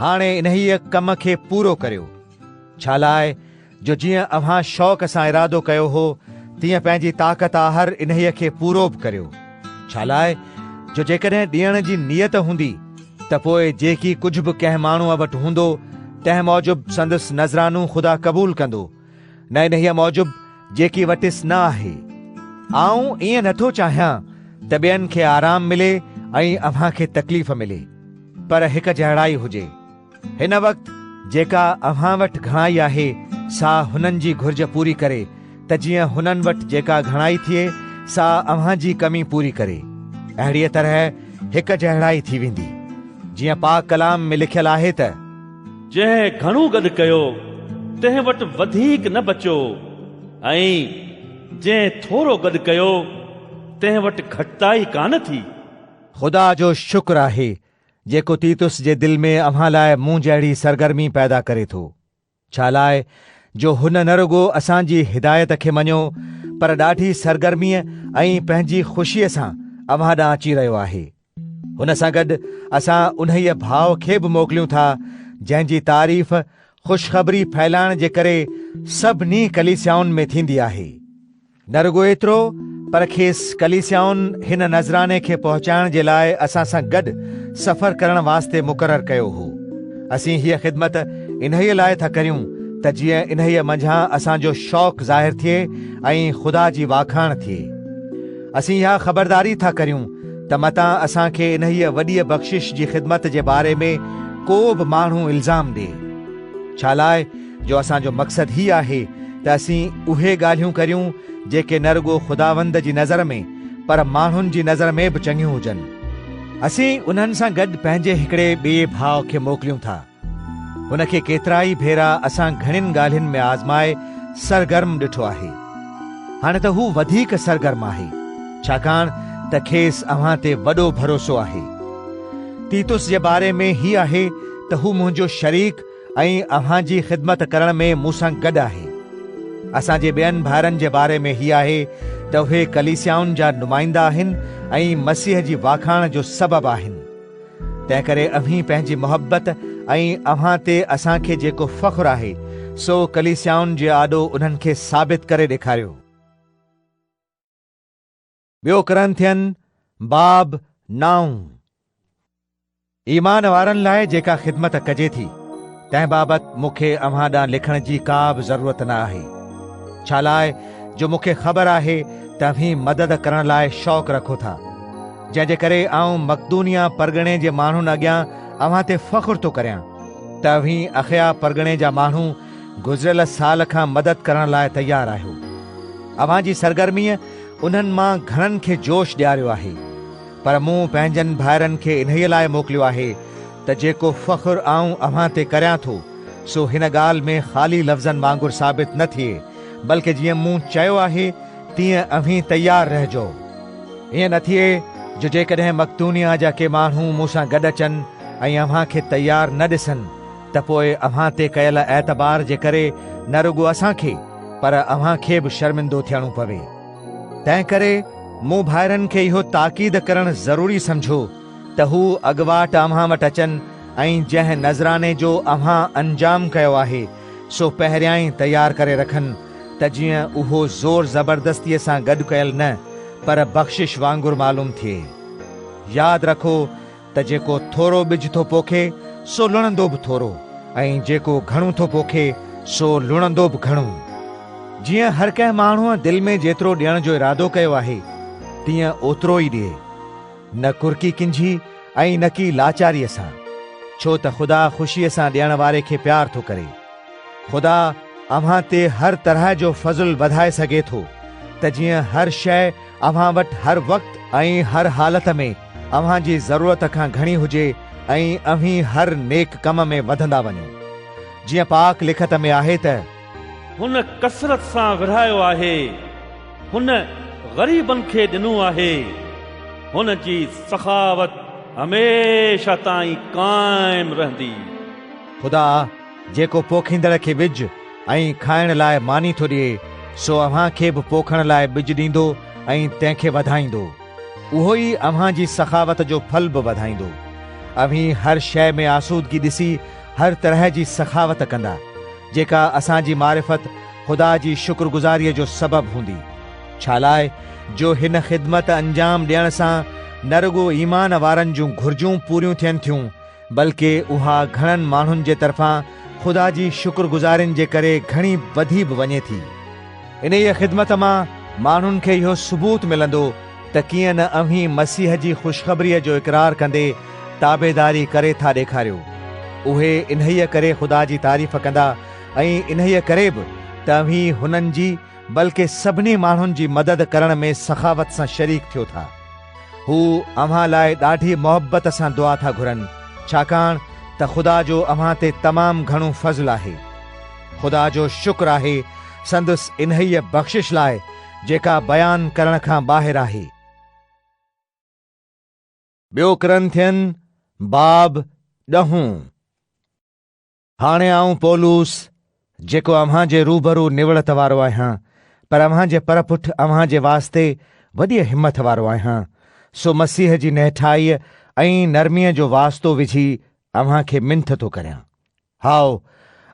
हाणे इन्हीअ कम खे पूरो करियो। छा लाइ जो जीअं अव्हां शौक़ सां इरादो कयो हो, तीअं पंहिंजी ताक़त आहर इन्हीअ खे पूरो बि करियो। छा लाइ जो जेकॾहिं ॾियण जी नियत हूंदी त पोइ जेकी कुझु बि कंहिं माण्हूअ वटि हूंदो तंहिं मूजिबि संदसि नज़रानू ख़ुदा क़बूल कंदो, न इन्हीअ मूजिबि जेकी वटिसि न आहे। आऊं ईअं नथो चाहियां त ॿियनि खे आराम मिले ऐं अव्हां खे तकलीफ़ मिले, पर हिकु जहिड़ाई हुजे। हिन वक़्तु जेका अव्हां वटि घणाई आहे सा हुननि जी घुर्ज पूरी करे, त जीअं हुननि वटि जेका घणाई थिए सा अव्हां जी कमी पूरी करे। अहिड़ीअ तरह हिकु जहिड़ाई थी वेंदी, जीअं पाक कलाम में लिखियलु आहे त जंहिं घणो गॾु कयो तंहिं वटि वधीक न बचियो, ऐं जंहिं थोरो गॾु कयो तंहिं वटि घटिताई कान थी। ख़ुदा जो शुक्र आहे जेको तीतुस जे दिलि में अव्हां लाइ मूं जहिड़ी सरगर्मी पैदा करे थो। छा लाइ जो हुन न रुगो असांजी हिदायत खे मञियो, पर ॾाढी सरगर्मीअ ऐं पंहिंजी ख़ुशीअ सां अव्हां ॾांहुं अची रहियो आहे। हुन सां गॾु असां उन्हीअ भाव खे बि मोकिलियूं था जंहिंजी तारीफ़ ख़ुशख़बरी फैलाइण जे करे सभिनी कलीसियाउनि में थींदी आहे। न रुगो एतिरो, पर खेसि कलीसियाउनि हिन नज़राने खे पहुचाइण जे लाइ असां सां गॾु सफ़र करण वास्ते मुक़ररु कयो हो। असीं हीअ ख़िदमत इन्हीअ लाइ था करियूं त जीअं इन्हीअ मंझां असांजो शौक़ ज़ाहिर थिए ऐं ख़ुदा जी वाखाण थिए। असीं इहा ख़बरदारी था करियूं त मतां असांखे इन्हीअ वॾीअ बख़्शिश जी ख़िदमत जे बारे में को बि माण्हू इल्ज़ाम ॾिए। छा लाइ जो असांजो मक़सदु ही आहे त असीं उहे ॻाल्हियूं करियूं जेके न रुॻो ख़ुदावंद जी नज़र में पर माण्हुनि जी नज़र में बि चङियूं हुजनि। असीं उन्हनि सां गॾु पंहिंजे हिकिड़े ॿिए भाउ खे मोकिलियूं था। हुनखे केतिरा ई भेरा असां घणियुनि ॻाल्हियुनि में आज़माए सरगर्म ॾिठो आहे। हाणे त हू वधीक सरगर्म आहे, छाकाणि त खेसि अव्हां ते वॾो भरोसो आहे। तीतुस जे बारे में ही आहे त हू मुंहिंजो शरीक ऐं अव्हां जी ख़िदमत करण में मूंसां गॾु आहे। असांजे ॿियनि भाइरनि जे बारे में ही आहे त उहे कलीसियाउनि जा नुमाइंदा आहिनि ऐं मसीह जी वाखाण जो सबबु आहिनि। तंहिं करे अव्हीं पंहिंजी मोहबत ऐं अव्हां ते असांखे जेको फ़ख्रु आहे सो कलीसियाउनि जे आॾो उन्हनि खे साबित करे ॾेखारियो। ॿियो करंथियन बाब 9। ईमान वारनि लाइ जेका ख़िदमत कजे थी तंहिं बाबति मूंखे अव्हां ॾांहुं लिखण जी का बि ज़रूरत न आहे। छा लाइ जो मूंखे ख़बर आहे त अव्हीं मदद करण लाइ शौक़ु रखो था, जंहिंजे करे आऊं मक़दूनिया परगणे जे माण्हुनि अॻियां अव्हां ते फ़ख्रु थो करियां त अव्हीं अखया परगणे जा माण्हू गुज़िरियल साल खां मदद करण लाइ तयारु आहियो। अव्हां जी सरगर्मीअ उन्हनि मां घणनि खे जोश ॾियारियो आहे, पर मूं पंहिंजनि भाइरनि खे इन्हीअ लाइ मोकिलियो आहे त जेको फ़ख्रु आऊं अव्हां ते करियां थो सो हिन ॻाल्हि में ख़ाली लफ़्ज़नि वांगुरु साबित न थिए, बल्कि जीअं मूं चयो आहे तीअं अव्हीं तयारु रहिजो। ईअं न थिए जो जेकॾहिं मक़दूनिया जा के माण्हू मूंसां गॾु अचनि ऐं अव्हां खे तयारु न ॾिसनि त पोइ अव्हां ते कयल एतबार जे करे न रुॻो असांखे पर अव्हां खे बि शर्मिंदो थियणो पवे। तंहिं करे मूं भाइरनि खे इहो ताक़ीद करणु ज़रूरी समझो त हू अॻुवाट अव्हां वटि अचनि ऐं जंहिं नज़राने जो अव्हां अंजाम कयो आहे सो पहिरियां ई तयारु करे रखनि त जीअं उहो ज़ोर ज़बरदस्तीअ सां गॾु कयल न पर बख़्शिश वांगुरु मालूम थिए। यादि रखो त जेको थोरो ॿिज थो पोखे सो लुणंदो बि थोरो ऐं जेको घणो थो पोखे सो लुणंदो बि घणो। जीअं हर कंहिं माण्हूअ दिलि में जेतिरो ॾियण जो इरादो कयो आहे तीअं ओतिरो ई ॾिए, न कुरकी किंझी ऐं न की लाचारीअ सां, छो त ख़ुदा ख़ुशीअ सां ॾियण वारे खे प्यार थो करे। ख़ुदा अव्हां ते हर तरह जो फज़ुल वधाए सघे थो त जीअं हर शइ अव्हां वटि हर वक़्तु ऐं हर हालत में अव्हां जी ज़रूरत खां घणी हुजे ऐं अव्हीं हर नेक कम में वधंदा वञो। जीअं पाक लिखत में आहे त हुन कसरत सां विरहायो आहे, हुन ग़रीबनि खे ॾिनो आहे, हुन जी सखावत हमेशा ताईं क़ाइम रहंदी। ख़ुदा जेको पोखींदड़ खे विझ ऐं खाइण लाइ मानी थो ॾिए सो अव्हां खे बि पोखण लाइ ॿिज ॾींदो ऐं तंहिंखे वधाईंदो। उहो ई अव्हां जी सखावत जो फल बि वधाईंदो। अव्हीं हर शइ में आसूदगी ॾिसी हर तरह जी सखावत कंदा जेका असांजी मारिफत ख़ुदा जी शुक्रगुज़ारीअ जो सबबु हूंदी। छा लाइ जो हिन ख़िदमत अंजाम ॾियण सां न रुॻो ईमान वारनि जूं घुर्जूं पूरियूं थियनि थियूं बल्कि उहा घणनि माण्हुनि जे तरफ़ां ख़ुदा जी शुक्रगुज़ारियुनि जे करे घणी वधी बि वञे थी। इन ई ख़िदमत मां माण्हुनि खे इहो सबूत मिलंदो त कीअं न अव्हीं मसीह जी ख़ुशख़बरीअ जो इक़रार कंदे ताबेदारी करे था ॾेखारियो। उहे इन्हीअ करे ख़ुदा जी तारीफ़ कंदा ऐं इन्हीअ करे बि त अव्हीं हुननि जी बल्कि सभिनी माण्हुनि जी मदद करण में सखावत सां शरीक थियो था। हू अव्हां लाइ ॾाढी मोहबत सां दुआ था घुरनि, छाकाणि त ख़ुदा जो अव्हां ते तमामु घणो फज़्ल आहे। ख़ुदा जो शुक्र आहे संदसि इन्हीअ बख़्शिश लाइ जेका बयान करण खां ॿाहिरि आहे। ॿियो करंथियन बाब 10। हाणे आऊं पौलुस जेको अव्हां जे रूबरू निवड़त वारो आहियां पर अव्हां जे परपुठ अव्हां जे वास्ते वॾी हिम्मत वारो आहियां, सो मसीह जी नेठाईअ ऐं नरमीअ जो वास्तो विझी अव्हां खे मिंथ थो करियां। हाओ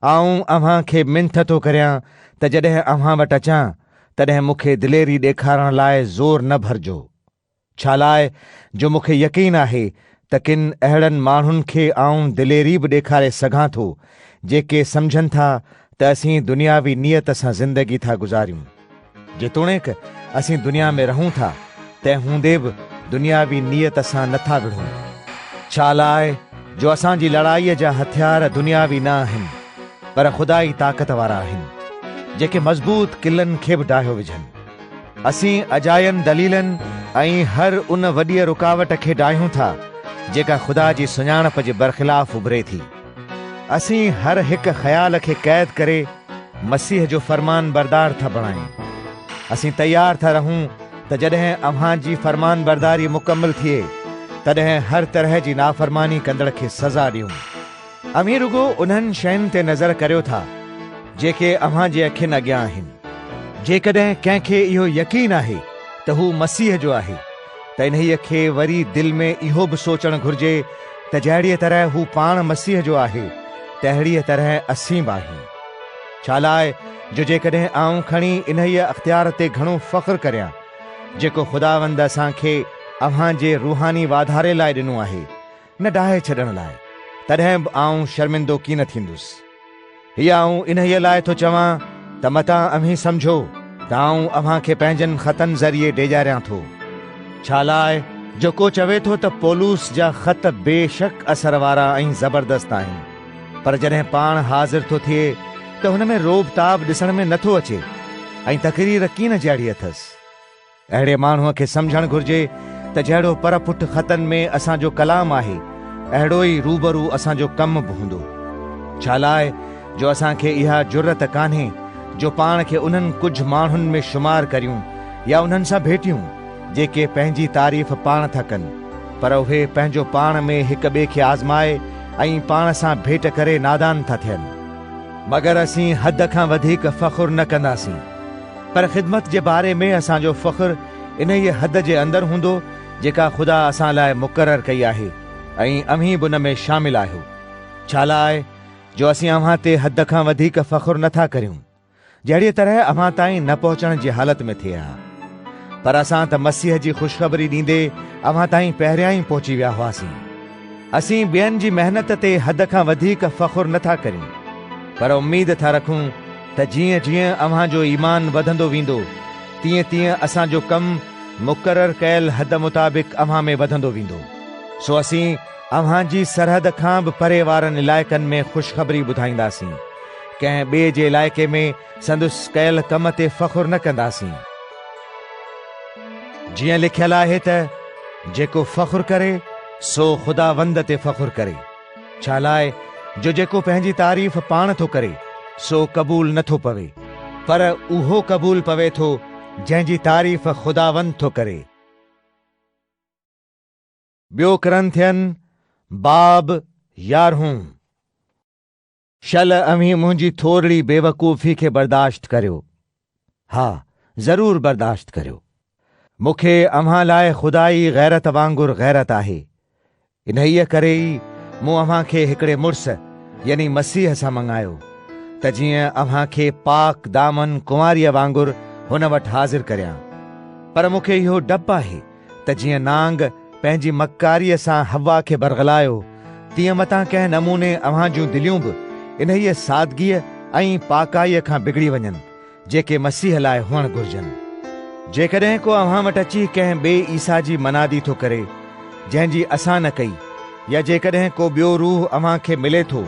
आऊं अव्हां खे मिंथ थो करियां त जॾहिं अव्हां वटि अचां तॾहिं मूंखे दिलेरी ॾेखारण लाइ ज़ोर न भरिजो। छा लाइ जो मूंखे यकीन आहे त किन अहिड़नि माण्हुनि खे आऊं दिलेरी बि ॾेखारे सघां थो जेके सम्झनि था त असीं दुनियावी नियत सां ज़िंदगी था गुज़ारियूं। जेतोणीकि असीं दुनिया में रहूं था तंहिं हूंदे बि दुनियावी नियत सां नथा विढ़ूं। छा लाइ जो असांजी लड़ाईअ जा हथियार दुनियावी न आहिनि पर ख़ुदाई ताक़त वारा आहिनि जेके मज़बूत किलनि खे बि डाहियो विझनि। असीं अजायनि दलीलनि ऐं हर उन वॾीअ रुकावट खे डाहियूं था जेका ख़ुदा जी सुञाणप जे बरख़िलाफ़ उभिरे थी। असीं हर हिकु ख़्याल खे क़ैद करे मसीह जो फ़रमान बरदार था बणायूं। असीं तयार था रहूं त जॾहिं अव्हां जी फ़रमान बरदारी मुकमल थिए तॾहिं हर तरह जी नाफ़रमानी कंदड़ खे सज़ा ॾियूं। अमीं रुगो उन्हनि शयुनि ते नज़र करियो था जेके अव्हां जे अखियुनि अॻियां आहिनि। जेकॾहिं कंहिंखे इहो यकीन आहे त हू मसीह जो आहे त इन्हीअ खे वरी दिलि में इहो बि सोचणु घुरिजे त जहिड़ीअ तरह हू पाण मसीह जो आहे तहिड़ीअ तरह असीं बि आहियूं। छा लाइ जो जेकॾहिं आऊं खणी इन्हीअ अख़्तियार ते घणो फ़ख्रु करियां जेको ख़ुदावंद असांखे अव्हां जे रूहानी वाधारे लाइ ॾिनो आहे न डाहे छॾण लाइ, तॾहिं बि आऊं शर्मिंदो कीन थींदुसि। हीअ आऊं इन्हीअ लाइ थो चवां त मतां अव्हीं सम्झो त आऊं अव्हां खे पंहिंजनि ख़तनि ज़रिए डेॼारियां थो। छा लाइ जो को चवे थो त पौलुस जा ख़त बेशक असर वारा ऐं ज़बरदस्त आहिनि पर जॾहिं पाण हाज़िर थो थिए त हुन में रोब ताब ॾिसण में नथो अचे ऐं तक़रीर कीन जहिड़ी अथसि। अहिड़े माण्हूअ खे सम्झणु घुरिजे त जहिड़ो पर पुठ ख़तनि में असांजो कलाम आहे अहिड़ो ई रूबरू असांजो कमु बि हूंदो। छा लाइ जो असांखे इहा जुरत कान्हे जो पाण खे उन्हनि कुझु माण्हुनि में शुमार करियूं या उन्हनि सां भेटियूं जेके पंहिंजी तारीफ़ पाण था कनि पर उहे पंहिंजो पाण में हिक ॿिए खे आज़माए ऐं पाण सां भेट करे नादान था थियनि। मगर असीं हद खां वधीक फ़ख्रु न कंदासीं पर ख़िदमत जे बारे में असांजो फ़ख्रु इन ई हद जे अंदरि हूंदो जेका ख़ुदा असां लाइ मुक़ररु कई आहे ऐं अव्हीं बि उन में शामिल आहियो। छा लाइ जो असीं अव्हां ते हद खां वधीक फ़ख्रु नथा करियूं जहिड़ीअ तरह अव्हां ताईं न पहुचण जी हालत में थिए हा पर असां त मसीह जी ख़ुशख़बरी ॾींदे अव्हां ताईं पहिरियां ई पहुची विया हुआसीं। असीं ॿियनि जी महिनत ते हद खां वधीक फ़ख्रु नथा करियूं पर उम्मीद था रखूं त जीअं जीअं अव्हां जो ईमान वधंदो वेंदो तीअं तीअं असांजो कमु मुक़ररु कयल हद मुताबिक़ अव्हां में वधंदो वेंदो। सो असीं अव्हां जी सरहद खां बि परे वारनि इलाइक़नि में ख़ुशख़बरी ॿुधाईंदासीं। कंहिं ॿिए जे इलाइक़े में संदुसि कयल कम ते फ़ख्रु न कंदासीं। जीअं लिखियलु आहे त जेको फ़ख्रु करे सो ख़ुदावंद ते फ़ख्रु करे। छा लाइ जो जेको पंहिंजी तारीफ़ पाण थो करे सो क़बूल नथो पवे पर उहो क़बूल पवे थो जंहिंजी तारीफ़ ख़ुदावंद थो करे। ॿियो कुरिन्थियन बाब 11। शल अव्हीं मुंहिंजी थोरड़ी बेवकूफ़ी खे बर्दाश्त करियो। हा ज़रूर बर्दाश्त करियो। मूंखे अव्हां लाइ ख़ुदाई गैरत वांगुरु गैरत आहे। इन्हीअ करे ई मूं अव्हां खे हिकिड़े मुड़िस यानी मसीह सां मंगायो त जीअं अव्हां खे पाक दामन कुंवारीअ वांगुरु हुन वटि हाज़िर करियां। पर मूंखे इहो डपु आहे त जीअं नांग पंहिंजी मक्कारीअ सां हवा खे बरगलायो तीअं मतां कंहिं नमूने अव्हां जूं दिलियूं बि इन्हीअ सादगीअ ऐं पाकाईअ खां बिगड़ी वञनि जेके मसीह लाइ हुअणु घुरिजनि। जेकॾहिं को अव्हां वटि अची कंहिं ॿिए ईसा जी मनादी थो करे जंहिंजी असां न कई या जेकॾहिं को ॿियो रूह अव्हां खे मिले थो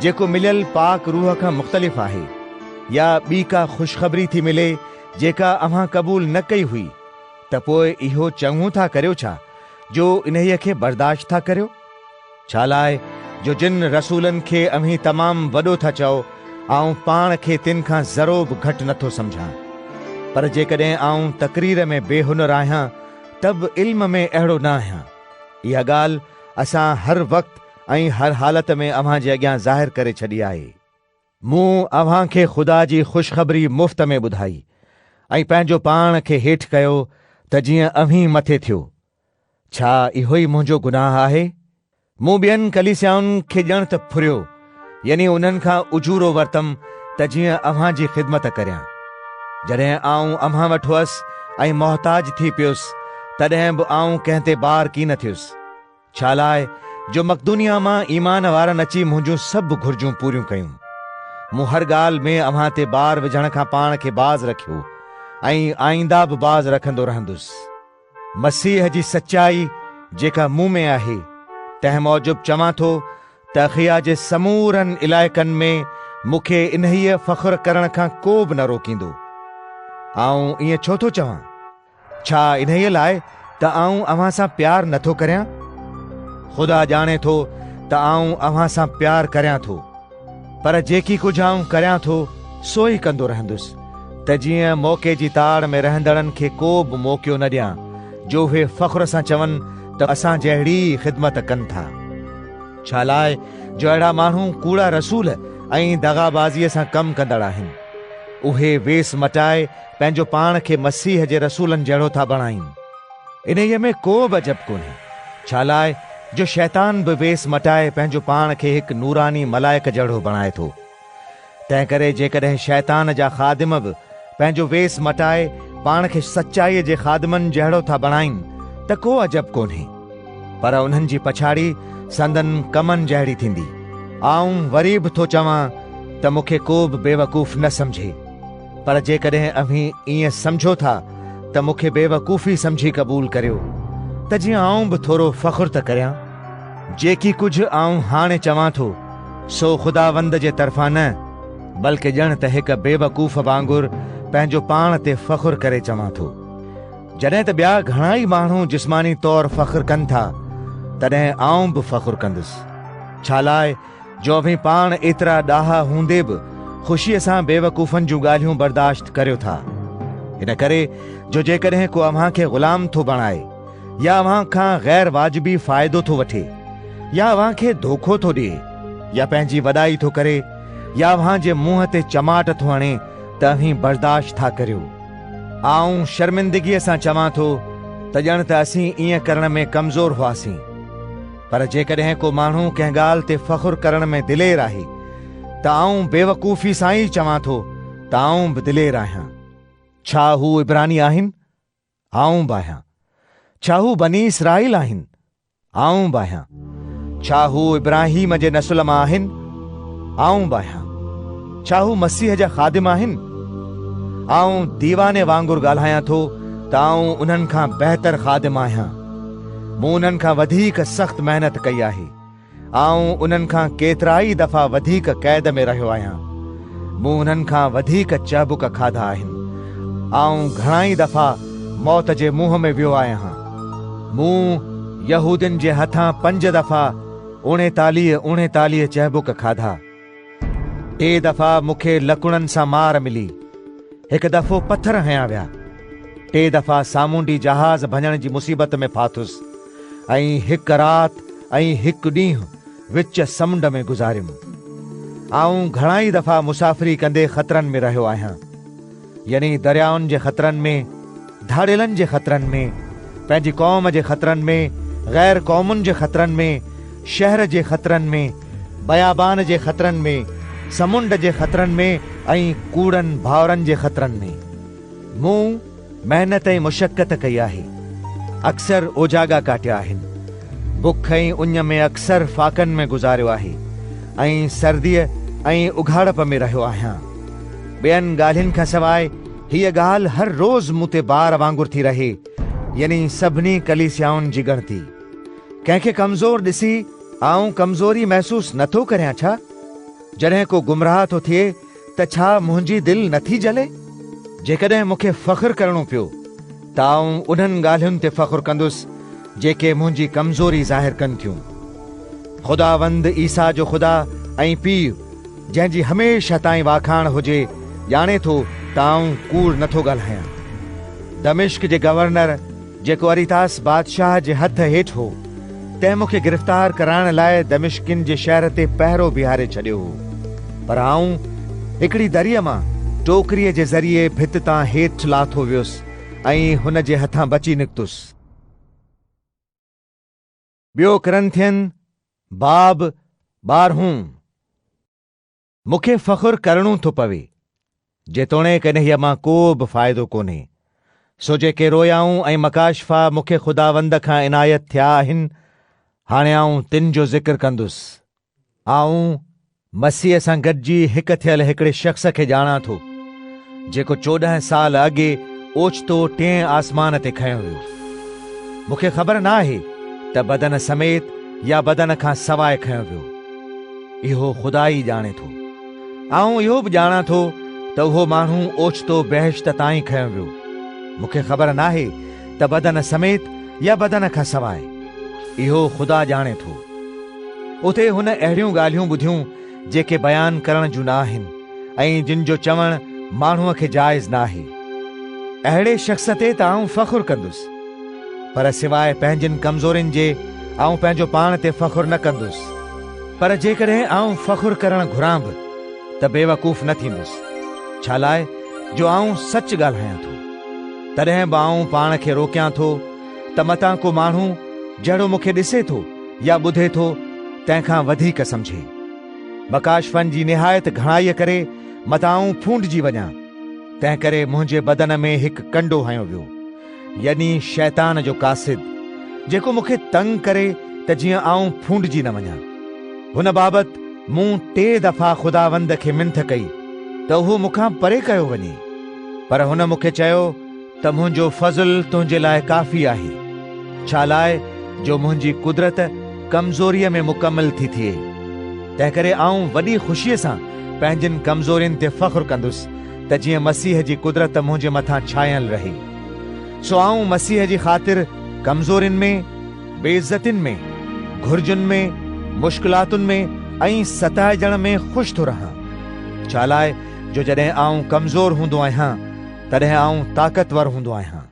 जेको मिलियल पाक रूह खां मुख़्तलिफ़ आहे या ॿी का ख़ुशख़बरी थी मिले जेका अव्हां क़बूल न कई हुई त पोइ इहो चङो था करियो छा जो इन्हीअ खे बर्दाश्त था करियो। छा लाइ जो जिन रसूलनि खे अव्हीं तमामु वॾो था चओ आऊं पाण खे तिन खां ज़रो बि घटि नथो सम्झां पर जेकॾहिं आऊं तक़रीर में बेहुनर आहियां त बि इल्म में अहिड़ो न आहियां। इहा ॻाल्हि असां हर वक़्तु ऐं हर हालत में अव्हां जे अॻियां ज़ाहिर करे छॾी आहे। मूं अव्हां खे ख़ुदा जी ख़ुशख़बरी मुफ़्त में ॿुधाई ऐं पंहिंजो पाण खे हेठि कयो त जीअं अव्हीं मथे थियो। छा इहो ई मुंहिंजो गुनाह आहे? मूं ॿियनि कलीसियाउनि खे ॼण त फुरियो यानी उन्हनि खां उजूरो वरितमि त जीअं अव्हां जी ख़िदमत करियां। जॾहिं आऊं अव्हां वटि हुअसि ऐं मोहताज थी पियुसि तॾहिं बि आऊं कंहिं ते बार कीन थियुसि। छा लाइ जो मक़दूनिया मां ईमान वारनि अची मुंहिंजूं सभु घुर्जूं पूरियूं कयूं। मूं हर ॻाल्हि में अव्हां ते बार विझण खां पाण खे बाज़ रखियो ऐं आईंदा बि बाज़ रखंदो रहंदुसि। मसीह जी सच्चाई जेका मूं में आहे, तंहिं मौजूब चवां थो त अखिया जे समूरनि इलाइक़नि में मूंखे इन्हीअ फ़ख्रु करण खां को बि न रोकींदो। आऊं ईअं छो थो चवां? छा इन्हीअ लाइ त आऊं अव्हां सां प्यार नथो करियां? ख़ुदा ॼाणे थो त आऊं अव्हां सां प्यार करियां थो, पर जेकी कुझु आऊं करियां थो सो ई कंदो रहंदुसि, त जीअं मौक़े जी ताड़ में रहंदड़नि खे को बि मौक़ियो न ॾियां जो उहे फ़ख्र सां चवनि त असां जहिड़ी ख़िदमत कनि था। छा लाइ जो अहिड़ा माण्हू कूड़ा रसूल ऐं दगाबाज़ीअ सां कमु कंदड़ आहिनि। उहे वेस मटाए पंहिंजो पाण खे मसीह जे रसूलनि जहिड़ो था बणाइनि। इन्हीअ में को बि अजब कोन्हे। छा लाइ जो शैतान बि वेस मटाए पंहिंजो पाण खे हिकु नूरानी मलाइक जहिड़ो बणाए थो। तंहिं करे जेकॾहिं शैतान जा ख़ादिम बि पंहिंजो वेस मटाए पाण खे सचाईअ जे ख़ादिमनि जहिड़ो था बणाइनि त को अजब कोन्हे, पर उन्हनि जी पछाड़ी संदन कमनि जहिड़ी थींदी। आऊं वरी बि थो चवां त मूंखे को बि बेवकूफ़ न सम्झे, पर जेकॾहिं अव्हीं ईअं सम्झो था त मूंखे बेवकूफ़ी सम्झी क़बूल करियो, त जीअं आऊं बि थोरो फ़ख्रु त करियां। जेकी कुझु आऊं हाणे चवां थो सो ख़ुदावंद जे तरफ़ां न, बल्कि ॼण त हिकु बेवकूफ़ वांगुरु पंहिंजो पाण ते फ़ख्रु करे चवां थो। जॾहिं त ॿिया घणा ई माण्हू जिस्मानी तौरु फ़ख्रु कनि था, तॾहिं आऊं बि फ़ख्रु कंदुसि। छा लाइ जो अव्हीं पाण एतिरा ॾाहा हूंदे बि ख़ुशीअ सां बेवकूफ़नि जूं ॻाल्हियूं बर्दाश्त करियो था। हिन करे जो जेकॾहिं को अव्हां खे ग़ुलाम थो बणाए, या अव्हां खां ग़ैर वाजिबी फ़ाइदो थो वठे, या अव्हां खे धोखो थो ॾिए, या पंहिंजी वॾाई थो करे, या अव्हां जे मुंहं ते चमाट थो हणे, त अव्हीं बर्दाश्त था करियो। आऊं शर्मिंदगीअ सां चवां थो त ॼण त असीं ईअं करण में कमज़ोर हुआसीं। पर जेकॾहिं को माण्हू कंहिं ॻाल्हि ते फ़ख्रु करण में दिलेर आहे, त आऊं बेवकूफ़ी सां ई चवां थो त आऊं बि दिलेर आहियां। छा हू इब्रानी आहिनि? आऊं बि आहियां। छा हू बनी इसराईल आहिनि? आऊं बि आहियां। छा हू इब्राहीम जे नसुल मां आहिनि? आऊं बि आहियां। छा हू मसीह जा ख़ादिम आहिनि? आऊं दीवाने वांगुरु ॻाल्हायां थो त आऊं उन्हनि खां बहितर ख़ादिम आहियां। मूं उन्हनि खां वधीक सख़्त महिनत कई आहे। आऊं उन्हनि खां केतिरा ई दफ़ा वधीक क़ैद में रहियो आहियां। मूं उन्हनि खां वधीक चबुक खाधा आहिनि। आऊं घणा ई दफ़ा मौत जे मुंहं में वियो आहियां। मूं यहूदियुनि जे हथां 5 दफ़ा 39 चहबुक खाधा। 2 दफ़ा मूंखे लकुणनि सां मार मिली। 1 दफ़ो पत्थर हयां विया। 2 दफ़ा सामूंडी जहाज़ भञण जी मुसीबत में फाथुसि, ऐं 1 राति ऐं 1 ॾींहुं विच समुंड में गुज़ारियुमि। आऊं घणा ई दफ़ा मुसाफ़िरी कंदे ख़तरनि में रहियो आहियां, यानी दरियाउनि जे ख़तरनि में, धाड़ेलनि जे ख़तरनि में, पंहिंजी क़ौम जे ख़तरनि में, ग़ैर क़ौमुनि जे ख़तरनि में, शहर जे ख़तरनि में, बयाबान जे ख़तरनि में, समुंड जे ख़तरनि में, ऐं कूड़नि भाउरनि जे ख़तरनि में। मूं महिनत ऐं मुशक़त कई आहे। अक्सर ओजागा काटिया आहिनि। बुख ऐं उञ में अक्सर फाकनि में गुज़ारियो आहे, ऐं सर्दीअ ऐं उघाड़प में रहियो आहियां। ॿियनि ॻाल्हियुनि खां सवाइ हीअ ॻाल्हि हर रोज़ मूं ते ॿार वांगुरु थी रहे, यानी सभिनी कलीसियाउनि जी ॻणती। कंहिंखे कमज़ोर ॾिसी आऊं कमज़ोरी महसूस नथो करियां छा? जॾहिं को गुमराह थो थिए त छा मुंहिंजी दिलि नथी जले? जेकॾहिं मूंखे फ़ख्रु करणो पियो त आऊं उन्हनि ॻाल्हियुनि ते फ़ख्रु कंदुसि जेके मुंहिंजी कमज़ोरी ज़ाहिर कनि थियूं। ख़ुदावंद ईसा जो ख़ुदा ऐं पीउ, जंहिंजी हमेशह ताईं वाखाण हुजे, ॼाणे थो त आऊं कूड़ नथो ॻाल्हायां। दमिश्क जे गवर्नर, जेको अरितास बादशाह जे हथ हेठि हो, तंहिं मूंखे गिरफ़्तार कराइण लाइ दमिश्किन जे शहर ते पहिरो बीहारे छॾियो हो। पर आऊं हिकिड़ी दरीअ मां टोकरीअ जे ज़रिए भित तां हेठि लाथो वियुसि ऐं हुन जे हथां बची निकितुसि। ॿियो करंथियन बाब 12। मूंखे फ़ख्रु करणो थो पवे, जेतोणीकि इन्हीअ मां को बि फ़ाइदो कोन्हे। सो जेके रोयाऊं ऐं मकाशफ़ा मूंखे ख़ुदावंद खां इनायत थिया आहिनि, हाणे आऊं तिन जो ज़िक्र कंदुसि। आऊं मसीह सां गॾिजी हिकु थियल हिकिड़े शख़्स खे ॼाणा थो, जेको 14 साल अॻे ओचितो 10 आसमान ते खंयो वियो। मूंखे ख़बर न आहे त बदन समेत या बदन खां सवाइ खयो वियो। इहो ख़ुदा ई ॼाणे थो। आऊं इहो बि ॼाणां थो त उहो माण्हू ओचितो बहिश्त ताईं खयो वियो। मूंखे ख़बर नाहे त बदन समेत या बदन खां सवाइ। इहो ख़ुदा ॼाणे थो। उते हुन अहिड़ियूं ॻाल्हियूं ॿुधियूं जेके बयान करण जूं न आहिनि ऐं जिन जो चवण माण्हूअ खे जाइज़ न आहे। अहिड़े शख़्स ते त आऊं फ़ख़ुरु कंदुसि, पर सवाइ पंहिंजनि कमज़ोरियुनि जे आऊं पंहिंजो पाण ते फ़ख़ुरु न कंदुसि। पर जेकॾहिं आऊं फ़ख़ुरु करणु घुरां बि त बेवकूफ़ न थींदुसि। छा लाइ जो आऊं सच ॻाल्हायां थो। तॾहिं बि आऊं पाण खे रोकियां थो त मतां को माण्हू जहिड़ो मूंखे ॾिसे थो या ॿुधे थो तंहिंखां वधीक सम्झे। मकाशफ़नि जी निहायत घणाईअ करे मतां आऊं फूंडजी वञा। तंहिं करे मुंहिंजे बदन में हिकु कंडो हयो वियो, यानी शैतान जो कासिद, जेको मूंखे तंग करे त जीअं आऊं फूंडजी न वञा। हुन बाबति मूं 3 दफ़ा ख़ुदावंद खे मिंथ कई त उहो मूंखां परे कयो वञे, पर हुन मूंखे चयो त मुंहिंजो फज़ल तुंहिंजे लाइ काफ़ी आहे। छा लाइ जो मुंहिंजी कुदरत कमज़ोरीअ में मुकमल थी थिए। तंहिं करे आऊं वॾी ख़ुशीअ सां पंहिंजनि कमज़ोरियुनि ते फ़ख़ुरु कंदुसि त जीअं मसीह जी कुदरत मुंहिंजे मथां छायल रहे। सो आऊं मसीह जी ख़ातिर कमज़ोरियुनि में, बेइज़तियुनि में, घुर्जुनि में, मुश्किलातुनि में ऐं सताइजण में ख़ुशि थो रहां। छा लाइ जो जॾहिं आऊं कमज़ोर हूंदो आहियां तॾहिं आऊं ताक़तवर हूंदो आहियां।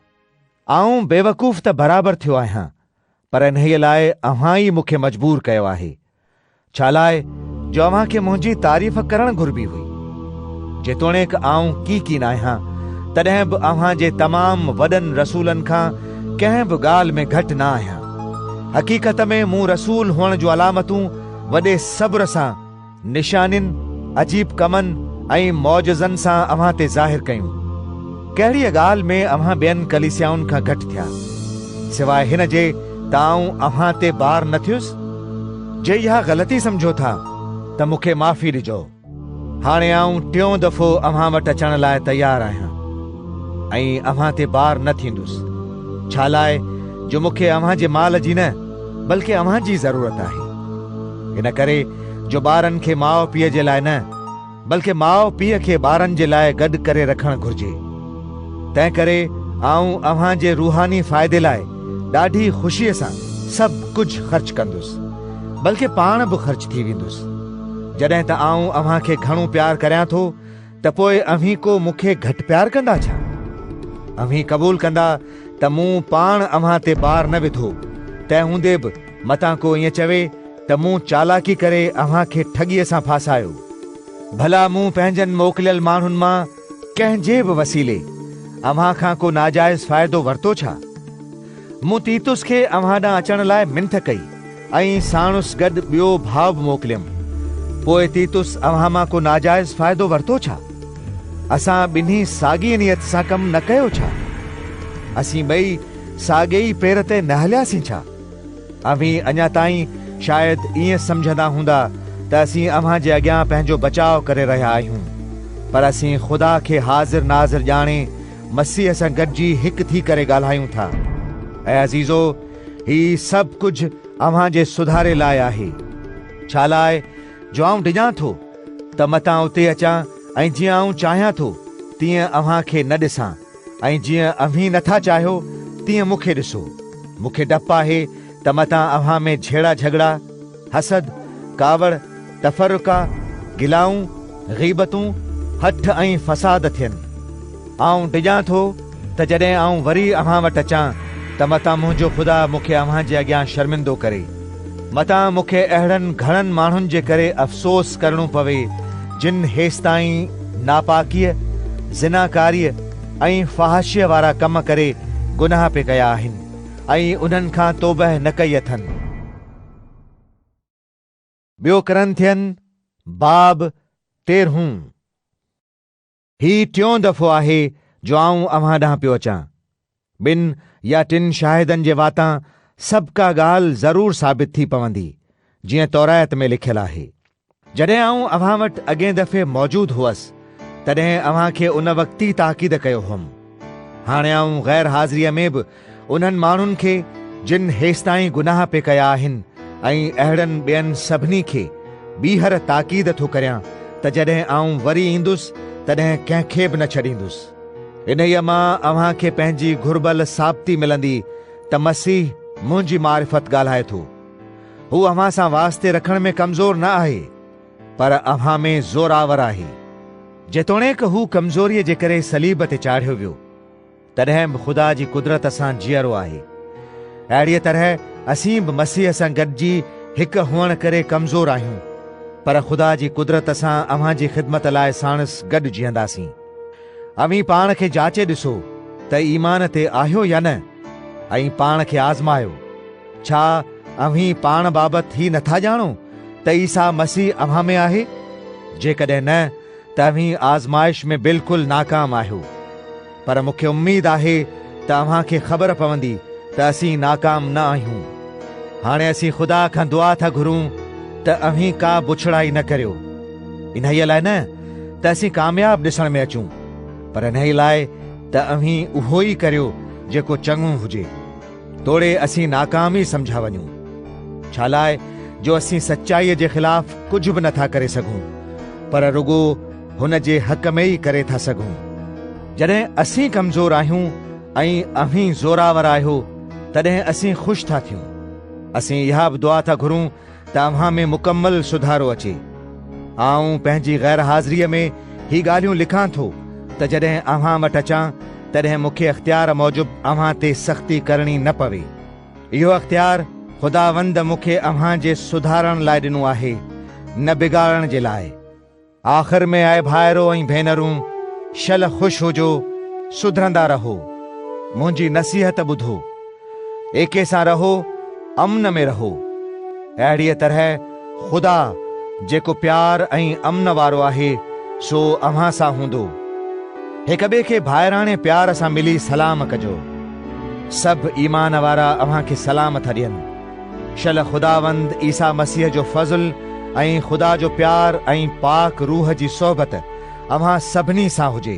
आऊं बेवकूफ़ त बराबरि थियो आहियां, पर इन्हीअ लाइ अव्हां ई मूंखे मजबूर कयो आहे। छा लाइ जो अव्हां खे मुंहिंजी तारीफ़ करणु घुरबी हुई। जेतोणीकि आऊं कीकी न आहियां, तॾहिं बि अव्हां जे तमामु वॾनि रसूलनि खां कंहिं बि ॻाल्हि में घटि न आहियां। हक़ीक़त में मूं रसूल हुअण जूं अलामतूं वॾे सब्र सां, निशानियुनि, अजीब कमनि ऐं मौजज़नि सां अव्हां ते ज़ाहिर कयूं। कहिड़ी ॻाल्हि में अव्हां ॿियनि कलीसियाउनि खां घटि थिया, सवाइ हिन जे त आऊं अव्हां ते बार न थियुसि। जे इहा ग़लती सम्झो था त मूंखे माफ़ी ॾिजो। हाणे आऊं 3 दफ़ो अव्हां वटि अचण लाइ तयारु आहियां ऐं अव्हां ते बार न थींदुसि। छा लाइ जो मूंखे अव्हां जे माल जी न बल्कि अव्हां जी ज़रूरत आहे। इन करे जो ॿारनि खे माउ पीउ जे लाइ न बल्कि माउ पीउ खे ॿारनि जे लाइ गॾु करे रखणु घुर्जे। तंहिं करे आऊं अव्हां जे रूहानी फ़ाइदे लाइ ॾाढी ख़ुशीअ सां सभु कुझु ख़र्च कंदुसि, बल्कि पाण बि ख़र्च थी वेंदुसि। जॾहिं त आऊं अव्हां खे घणो प्यार करियां थो त पोइ अव्हीं को मूंखे घटि प्यार कंदा छा? अव्हीं क़बूल कंदा त मूं पाण अव्हां ते बार न विधो, तंहिं हूंदे बि मतां को ईअं चवे त मूं चालाकी करे अव्हां खे ठॻीअ सां फासायो। भला मूं पंहिंजनि मोकिलियल माण्हुनि मां कंहिंजे बि वसीले अव्हां खां को नाजाइज़ फ़ाइदो वरितो छा? मूं तीतुस खे अव्हां ॾांहुं अचण लाइ मिंथ कई ऐं साणुसि गॾु ॿियो भाउ बि मोकिलियमि। पोइ तीतुस अव्हां मां को नाजाइज़ फ़ाइदो वरितो छा? असां ॿिन्ही साॻी नियत सां कमु न कयो छा? असीं ॿई साॻे ई पेर ते न हलियासीं छा? अव्हीं अञा ताईं शायदि ईअं सम्झंदा हूंदा त असीं अव्हां जे अॻियां पंहिंजो बचाव करे रहिया आहियूं, पर असीं ख़ुदा खे हाज़िर नाज़िर ॼाणे मसीह सां गॾिजी हिकु थी करे ॻाल्हायूं था। ऐं अज़ीज़ो, ही सभु कुझु अव्हां जे सुधारे लाइ आहे। छा लाइ जो आऊं डिॼां थो त मतां उते अचां ऐं जीअं आऊं चाहियां थो तीअं अव्हां खे न ॾिसां, ऐं जीअं अव्हीं नथा चाहियो तीअं मूंखे ॾिसो। मूंखे डपु आहे त मतां अव्हां में झेड़ा झगड़ा, हसद, कावड़, तफ़रुका, गिलाऊं, ग़ीबतूं, हठ ऐं फ़साद थियनि। आऊं डिॼां थो त जॾहिं आऊं वरी अव्हां वटि अचां त मतां मुंहिंजो ख़ुदा मूंखे अव्हां जे अॻियां शर्मिंदो करे। मतां मूंखे अहिड़नि घणनि माण्हुनि जे करे अफ़सोस करणो पवे जिन हेसिताईं नापाकीअ, ज़िनाकारीअ ऐं फ़हाशिय वारा कम करे गुनाह पे कया आहिनि ऐं उन्हनि खां तौबह न कई अथनि। ॿियो करंथियन बाब 13। ही 4 दफ़ो आहे जो आऊं अव्हां ॾांहुं पियो अचां। 2 या 3 शाहिदनि जे वातां सभु का ॻाल्हि ज़रूर साबित थी पवंदी, जीअं तौरात में लिखियलु आहे। जॾहिं आऊं अव्हां वटि अॻे दफ़े मौजूदु हुअसि तॾहिं अव्हां खे उन वक़्ति ताक़ीद कयो हुअमि। हाणे आऊं ग़ैर हाज़िरीअ में बि उन्हनि माण्हुनि खे जिन हेसिताईं गुनाह पे कया आहिनि ऐं अहिड़नि ॿियनि सभिनी खे ॿीहर ताक़ीद थो करियां त जॾहिं आऊं वरी ईंदुसि तॾहिं कंहिंखे बि न छॾींदुसि। इन्हीअ मां अव्हां खे पंहिंजी घुर्बल साबिती मिलंदी त मसीह मुंहिंजी मारिफत ॻाल्हाए थो। हू अव्हां सां वास्ते रखण में कमज़ोर न आहे, पर अव्हां में ज़ोरावर आहे। जेतोणीकि हू कमज़ोरीअ जे करे सलीब ते चाढ़ियो वियो, तॾहिं बि ख़ुदा जी कुदरत सां जीअरो आहे। अहिड़ीअ तरह असीं बि मसीह सां गॾिजी हिकु हुअण करे कमज़ोर आहियूं, पर ख़ुदा जी कुदरत सां अव्हां जी ख़िदमत लाइ साणुसि गॾु जीअंदासीं। अव्हीं पाण खे जाचे ॾिसो त ईमान ते आहियो या न, ऐं पाण खे आज़मायो। छा अव्हीं पाण बाबति ही नथा ॼाणो त ईसा मसीह अव्हां में आहे? जेकॾहिं न त अव्हीं आज़माइश में बिल्कुलु नाकाम आहियो। पर मूंखे उम्मीद आहे त अव्हां खे ख़बर पवंदी त असीं नाकाम न आहियूं। हाणे असीं ख़ुदा खां दुआ था घुरूं त अव्हीं का बुछड़ाई न करियो। इन्हीअ लाइ न त असीं कामयाब ॾिसण में अचूं, पर इन्हीअ लाइ त अव्हीं उहो ई करियो जेको चङो हुजे, तोड़े असीं नाकाम ई सम्झा वञूं। छा लाइ जो असीं सचाईअ जे ख़िलाफ़ कुझु बि नथा करे सघूं, पर रुगो हुन जे हक़ में ई करे था सघूं। जॾहिं असीं कमज़ोर आहियूं ऐं अव्हीं ज़ोरावर आहियो, तॾहिं असीं ख़ुशि था थियूं। असीं इहा बि दुआ था घुरूं त अव्हां में मुकमल सुधारो अचे। आऊं पंहिंजी गैर हाज़िरीअ में ही ॻाल्हियूं लिखां थो त जॾहिं अव्हां वटि अचां तॾहिं मूंखे अख़्तियार मूजिबि अव्हां ते सख़्ती करणी न पवे। इहो अख़्तियार ख़ुदावंद मूंखे अव्हां जे सुधारण लाइ ॾिनो आहे, न बिगाड़ण जे लाइ। आख़िर में आए भाइरो ऐं भेनरूं, शल ख़ुशि हुजो, सुधरंदा रहो, मुंहिंजी नसीहत ॿुधो, एके सां रहो, अमन में रहो। अहिड़ीअ तरह ख़ुदा जेको प्यार ऐं अमन वारो आहे, सो अव्हां सां हूंदो। हिक ॿिए खे भाइराणे प्यार सां मिली सलाम कजो। सभु ईमान वारा अव्हां खे सलाम था ॾियनि। शल ख़ुदावंद ईसा मसीह जो फज़ल ऐं ख़ुदा जो प्यार ऐं पाक रूह जी सोहबत अव्हां सभिनी सां हुजे।